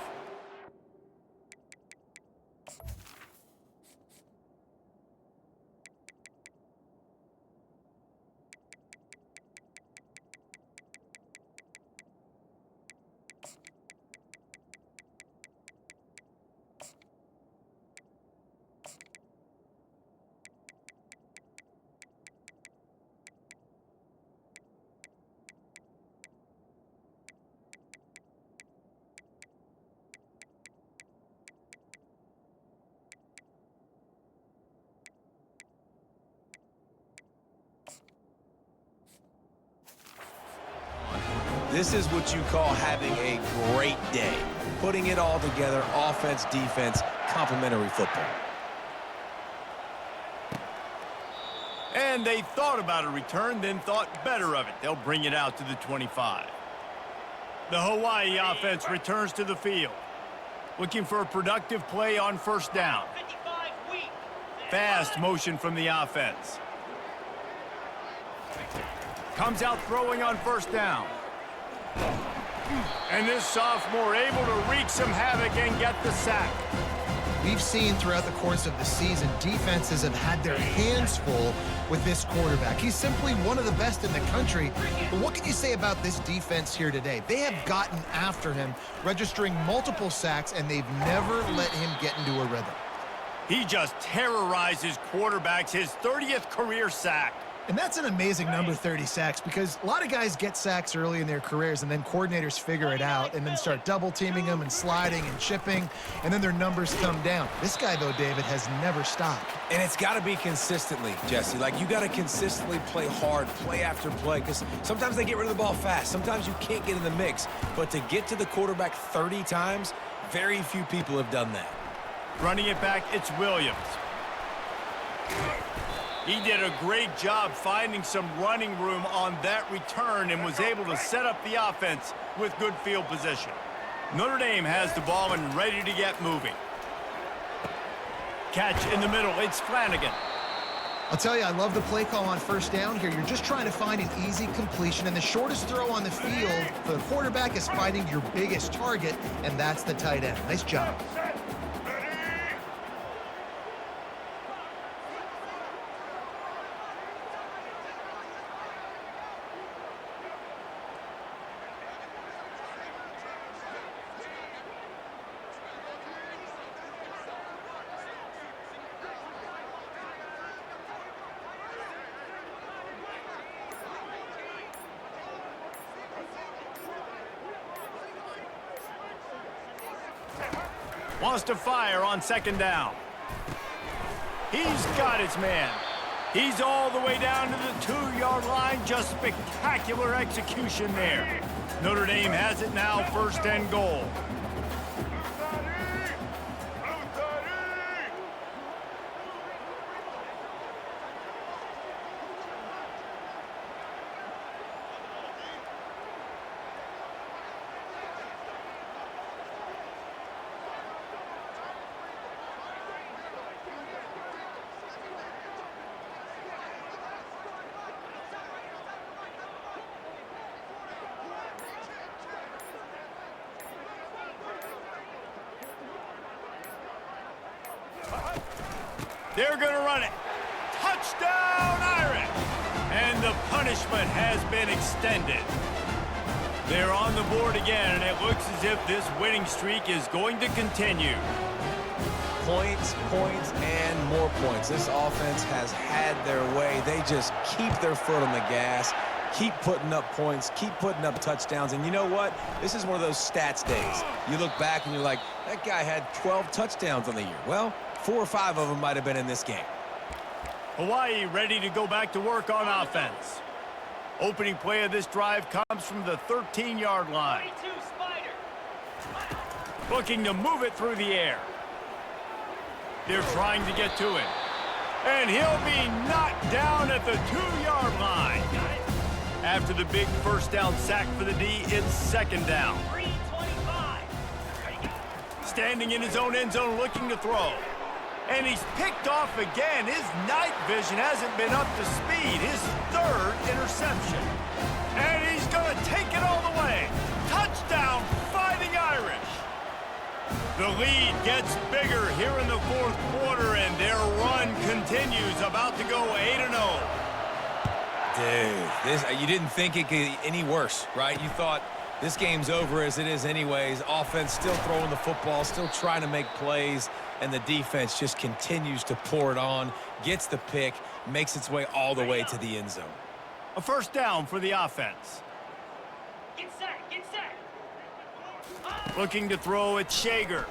This is what you call having a great day. Putting it all together, offense, defense, complementary football. And they thought about a return, then thought better of it. They'll bring it out to the 25. The Hawaii offense returns to the field. Looking for a productive play on first down. Fast motion from the offense. Comes out throwing on first down. And this sophomore able to wreak some havoc and get the sack. We've seen throughout the course of the season, defenses have had their hands full with this quarterback. He's simply one of the best in the country. But what can you say about this defense here today? They have gotten after him, registering multiple sacks, and they've never let him get into a rhythm. He just terrorizes quarterbacks, his 30th career sack. And that's an amazing number, 30 sacks, because a lot of guys get sacks early in their careers, and then coordinators figure it out and then start double-teaming them and sliding and chipping, and then their numbers come down. This guy, though, David, has never stopped. And it's got to be consistently, Jesse. Like, you got to consistently play hard, play after play, because sometimes they get rid of the ball fast. Sometimes you can't get in the mix. But to get to the quarterback 30 times, very few people have done that. Running it back, it's Williams. He did a great job finding some running room on that return and was able to set up the offense with good field position. Notre Dame has the ball and ready to get moving. Catch in the middle. It's Flanagan. I'll tell you, I love the play call on first down here. You're just trying to find an easy completion, and the shortest throw on the field for the quarterback is finding your biggest target, and that's the tight end. Nice job. Wants to fire on second down. He's got his man. He's all the way down to the 2-yard line. Just spectacular execution there. Notre Dame has it now, first and goal. They're going to run it. Touchdown, Irish! And the punishment has been extended. They're on the board again, and it looks as if this winning streak is going to continue. Points, points, and more points. This offense has had their way. They just keep their foot on the gas, keep putting up points, keep putting up touchdowns. And you know what? This is one of those stats days. You look back and you're like, that guy had 12 touchdowns on the year. Well, 4 or 5 of them might have been in this game. Hawaii ready to go back to work on offense. Opening play of this drive comes from the 13-yard line. Looking to move it through the air. They're trying to get to it. And he'll be knocked down at the 2-yard line. After the big first down sack for the D, it's second down. Standing in his own end zone looking to throw. And he's picked off again. His night vision hasn't been up to speed. His 3rd interception. And he's going to take it all the way. Touchdown, Fighting Irish. The lead gets bigger here in the 4th quarter, and their run continues, about to go 8-0. Dude, you didn't think it could get any worse, right? You thought this game's over as it is anyways. Offense still throwing the football, still trying to make plays, and the defense just continues to pour it on, gets the pick, makes its way all the way to the end zone. A first down for the offense. Get set, get set. Looking to throw at Shager.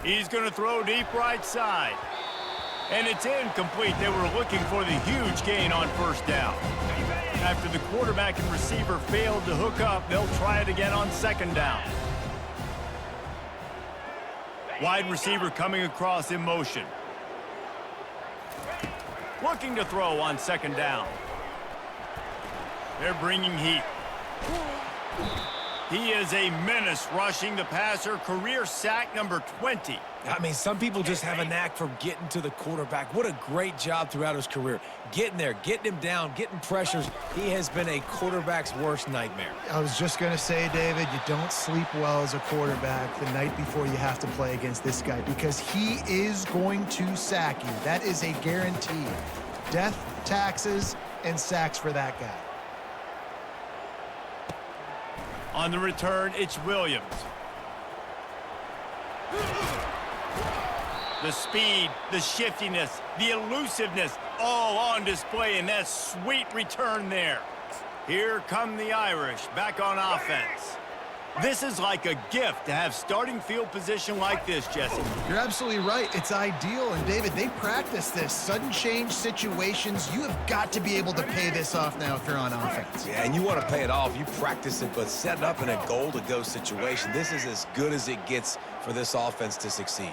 He's going to throw deep right side. And it's incomplete. They were looking for the huge gain on first down. After the quarterback and receiver failed to hook up, they'll try it again on second down. Wide receiver coming across in motion. Looking to throw on second down. They're bringing heat. He is a menace rushing the passer. Career sack number 20. I mean, some people just have a knack for getting to the quarterback. What a great job throughout his career. Getting there, getting him down, getting pressures. He has been a quarterback's worst nightmare. I was just going to say, David, you don't sleep well as a quarterback the night before you have to play against this guy because he is going to sack you. That is a guarantee. Death, taxes, and sacks for that guy. On the return, it's Williams. The speed, the shiftiness, the elusiveness, all on display in that sweet return there. Here come the Irish back on offense. This is like a gift to have starting field position like this, Jesse. You're absolutely right. It's ideal. And, David, they practice this. Sudden change situations. You have got to be able to pay this off now if you're on offense. Yeah, and you want to pay it off. You practice it, but set it up in a goal-to-go situation. This is as good as it gets for this offense to succeed.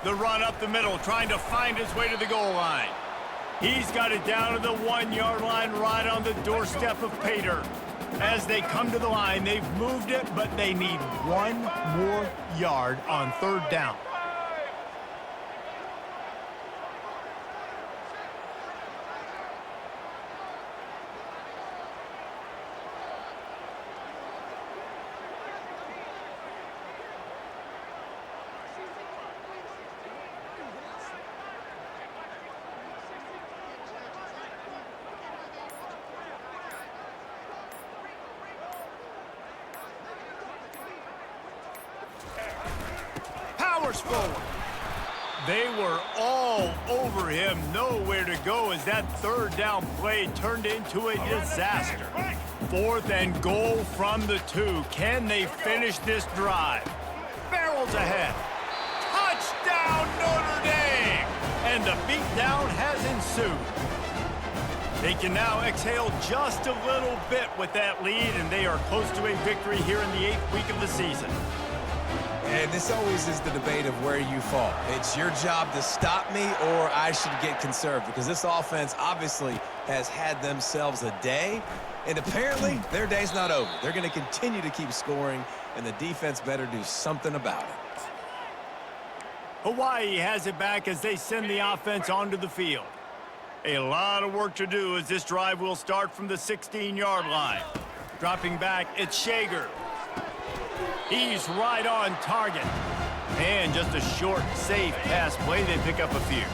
The run up the middle, trying to find his way to the goal line. He's got it down to the 1-yard line right on the doorstep of pay dirt. As they come to the line, they've moved it, but they need one more yard on third down. Powers forward. They were all over him, nowhere to go as that third down play turned into a disaster. 4th and goal from the 2. Can they finish this drive? Barrels ahead. Touchdown, Notre Dame! And the beatdown has ensued. They can now exhale just a little bit with that lead, and they are close to a victory here in the 8th week of the season. And this always is the debate of where you fall. It's your job to stop me, or I should get conserved, because this offense obviously has had themselves a day, and apparently their day's not over. They're going to continue to keep scoring, and the defense better do something about it. Hawaii has it back as they send the offense onto the field. A lot of work to do as this drive will start from the 16-yard line. Dropping back, it's Shager. He's right on target. And just a short, safe pass play. They pick up a few.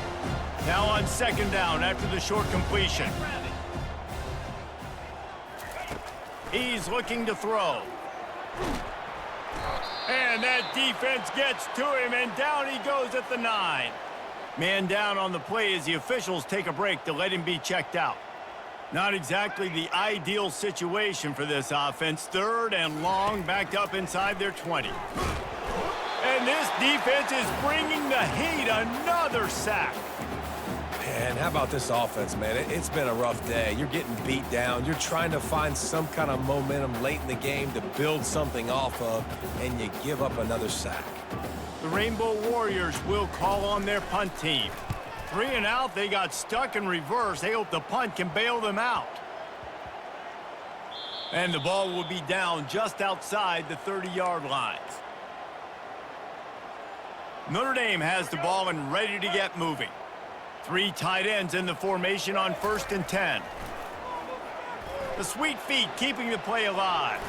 Now on 2nd down after the short completion. He's looking to throw. And that defense gets to him, and down he goes at the 9. Man down on the play as the officials take a break to let him be checked out. Not exactly the ideal situation for this offense. 3rd and long, backed up inside their 20. And this defense is bringing the heat. Another sack. And how about this offense, man? It's been a rough day. You're getting beat down. You're trying to find some kind of momentum late in the game to build something off of, and you give up another sack. The Rainbow Warriors will call on their punt team. 3 and out, they got stuck in reverse. They hope the punt can bail them out. And the ball will be down just outside the 30-yard line. Notre Dame has the ball and ready to get moving. 3 tight ends in the formation on 1st and 10. The sweet feet keeping the play alive.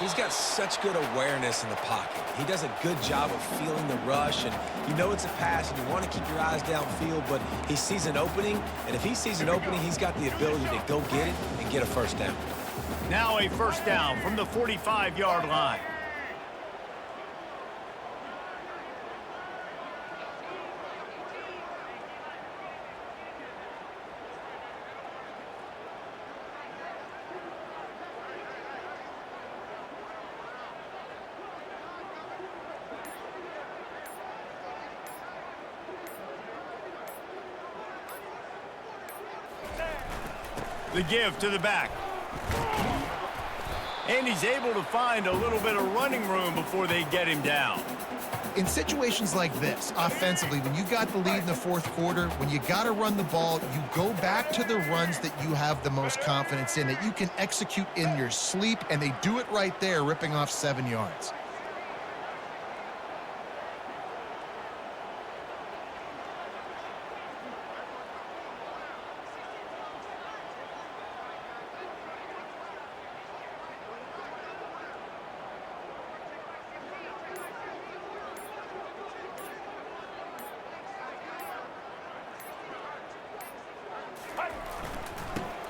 He's got such good awareness in the pocket. He does a good job of feeling the rush, and you know it's a pass, and you want to keep your eyes downfield, but he sees an opening, and if he sees an opening, he's got the ability to go get it and get a first down. Now a first down from the 45-yard line. The give to the back. And he's able to find a little bit of running room before they get him down. In situations like this, offensively, when you got the lead in the 4th quarter, when you got to run the ball, you go back to the runs that you have the most confidence in, that you can execute in your sleep, and they do it right there, ripping off 7 yards.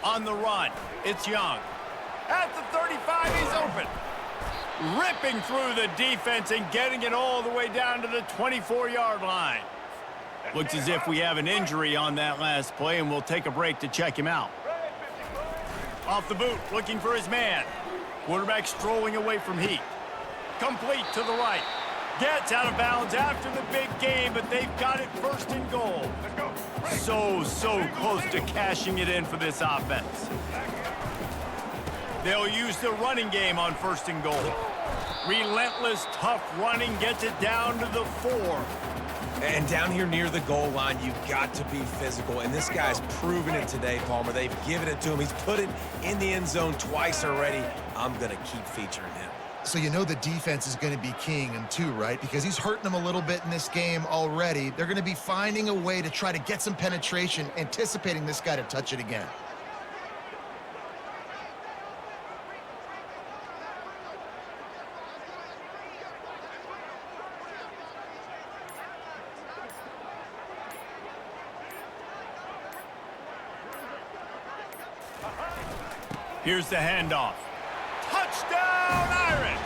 On the run, it's Young. At the 35, he's open. Ripping through the defense and getting it all the way down to the 24-yard line. Looks as if we have an injury on that last play, and we'll take a break to check him out. Off the boot, looking for his man. Quarterback strolling away from heat. Complete to the right. Gets out of bounds after the big game, but they've got it 1st and goal. So close to cashing it in for this offense. They'll use the running game on 1st and goal. Relentless, tough running gets it down to the 4. And down here near the goal line, you've got to be physical. And this guy's proven it today, Palmer. They've given it to him. He's put it in the end zone twice already. I'm going to keep featuring him. So you know the defense is going to be keying him too, right? Because he's hurting them a little bit in this game already. They're going to be finding a way to try to get some penetration, anticipating this guy to touch it again. Here's the handoff. Touchdown, Irish!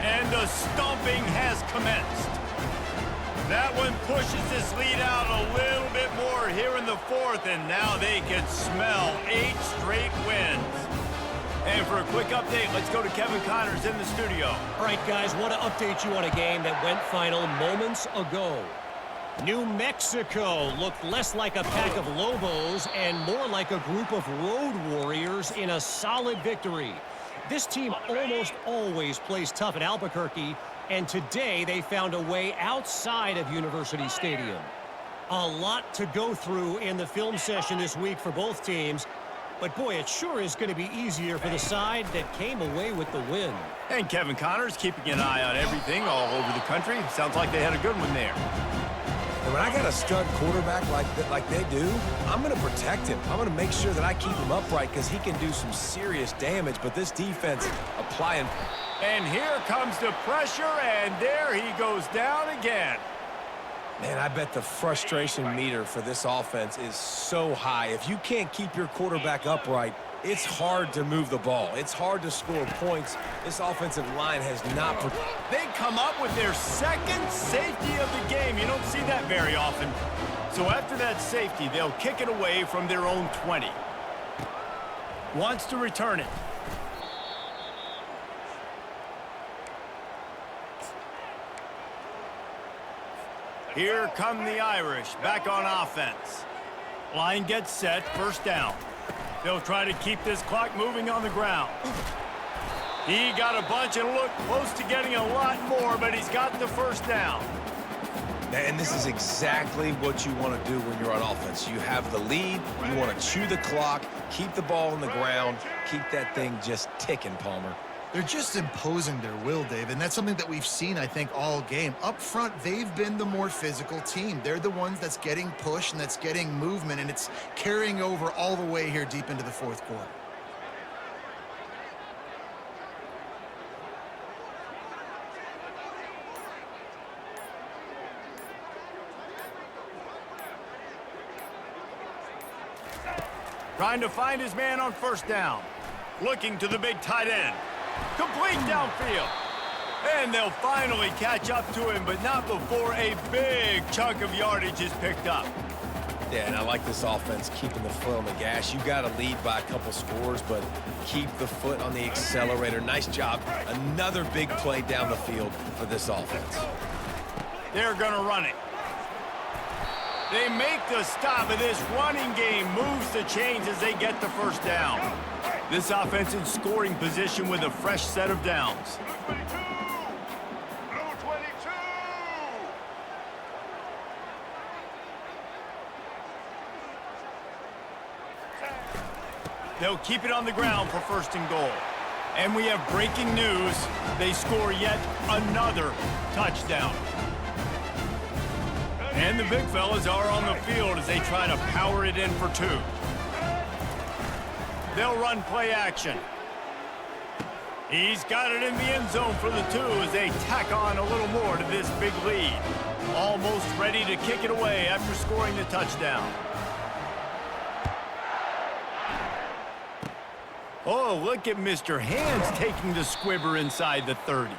And the stomping has commenced. That one pushes this lead out a little bit more here in the fourth, and now they can smell 8 straight wins. And for a quick update, let's go to Kevin Connors in the studio. All right, guys, want to update you on a game that went final moments ago. New Mexico looked less like a pack of Lobos and more like a group of road warriors in a solid victory. This team almost always plays tough at Albuquerque, and today they found a way outside of University Stadium. A lot to go through in the film session this week for both teams, but boy, it sure is going to be easier for the side that came away with the win. And Kevin Connors keeping an eye on everything all over the country. Sounds like they had a good one there. And when I got a stud quarterback like they do, I'm going to protect him. I'm going to make sure that I keep him upright because he can do some serious damage. But this defense applying. And here comes the pressure, and there he goes down again. Man, I bet the frustration meter for this offense is so high. If you can't keep your quarterback upright, it's hard to move the ball. It's hard to score points. This offensive line has not... They come up with their second safety of the game. You don't see that very often. So after that safety, they'll kick it away from their own 20. Wants to return it. Here come the Irish, back on offense. Line gets set, first down. They'll try to keep this clock moving on the ground. He got a bunch and looked close to getting a lot more, but he's got the first down. And this is exactly what you want to do when you're on offense. You have the lead, you want to chew the clock, keep the ball on the ground, keep that thing just ticking, Palmer. They're just imposing their will, Dave, and that's something that we've seen, I think, all game. Up front, they've been the more physical team. They're the ones that's getting pushed and that's getting movement, and it's carrying over all the way here deep into the fourth quarter. Trying to find his man on first down. Looking to the big tight end. Complete downfield. And they'll finally catch up to him, but not before a big chunk of yardage is picked up. Yeah, and I like this offense keeping the foot on the gas. You got to lead by a couple scores, but keep the foot on the accelerator. Nice job. Another big play down the field for this offense. They're going to run it. They make the stop, and this running game moves the chains as they get the first down. This offense in scoring position with a fresh set of downs. They'll keep it on the ground for first and goal. And we have breaking news. They score yet another touchdown. And the big fellas are on the field as they try to power it in for two. They'll run play action. He's got it in the end zone for the two as they tack on a little more to this big lead. Almost ready to kick it away after scoring the touchdown. Oh, look at Mr. Hands taking the squibber inside the 30.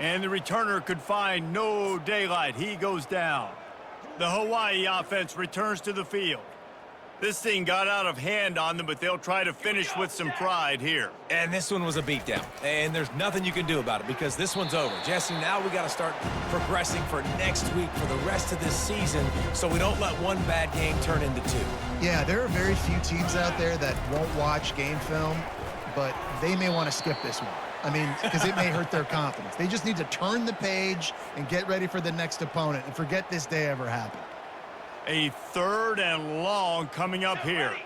And the returner could find no daylight. He goes down. The Hawaii offense returns to the field. This thing got out of hand on them, but they'll try to finish with some pride here. And this one was a beatdown. And there's nothing you can do about it because this one's over. Jesse, now we got to start progressing for next week for the rest of this season so we don't let one bad game turn into two. Yeah, there are very few teams out there that won't watch game film, but they may want to skip this one. I mean, because it may hurt their confidence. They just need to turn the page and get ready for the next opponent and forget this day ever happened. A 3rd and long coming up here.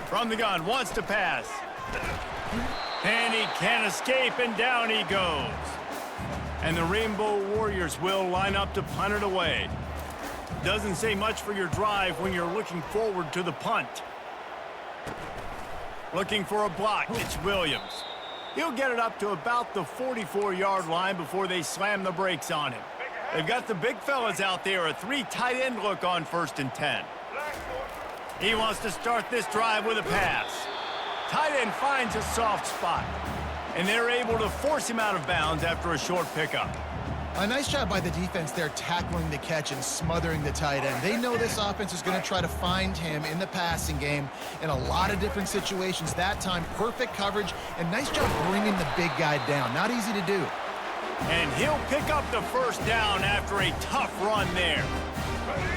From the gun, wants to pass. And he can't escape, and down he goes. And the Rainbow Warriors will line up to punt it away. Doesn't say much for your drive when you're looking forward to the punt. Looking for a block, it's Williams. He'll get it up to about the 44-yard line before they slam the brakes on him. They've got the big fellas out there, a 3 tight end look on 1st and 10. He wants to start this drive with a pass. Tight end finds a soft spot, and they're able to force him out of bounds after a short pickup. A nice job by the defense there tackling the catch and smothering the tight end. They know this offense is going to try to find him in the passing game in a lot of different situations. That time, perfect coverage, and nice job bringing the big guy down. Not easy to do. And he'll pick up the 1st down after a tough run there.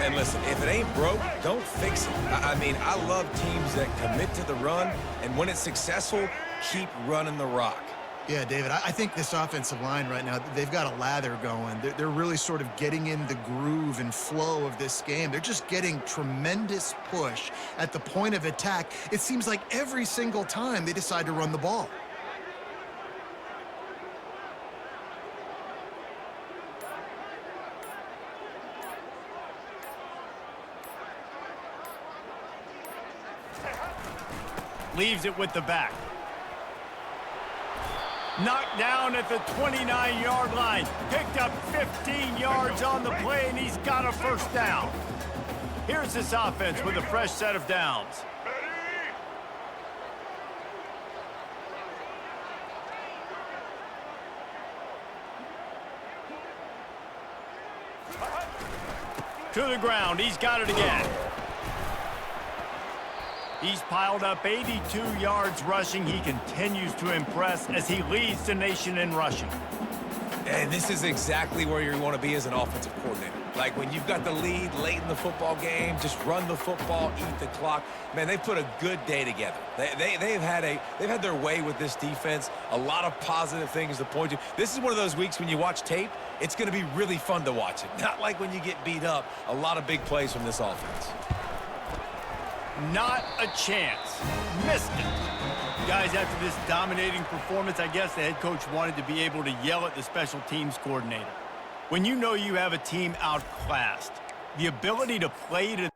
And listen, if it ain't broke, don't fix it. I mean, I love teams that commit to the run, and when it's successful, keep running the rock. Yeah, David, I think this offensive line right now, they've got a lather going. They're really sort of getting in the groove and flow of this game. They're just getting tremendous push at the point of attack. It seems like every single time they decide to run the ball. Leaves it with the back. Knocked down at the 29-yard line. Picked up 15 yards on the play, and he's got a 1st down. Here's this offense with a fresh set of downs. To the ground. He's got it again. He's piled up 82 yards rushing. He continues to impress as he leads the nation in rushing. And this is exactly where you want to be as an offensive coordinator. Like when you've got the lead late in the football game, just run the football, eat the clock. Man, they put a good day together. They've had their way with this defense. A lot of positive things to point to. This is one of those weeks when you watch tape, it's going to be really fun to watch it. Not like when you get beat up. A lot of big plays from this offense. Not a chance. Missed it. Guys, after this dominating performance, I guess the head coach wanted to be able to yell at the special teams coordinator. When you know you have a team outclassed, the ability to play to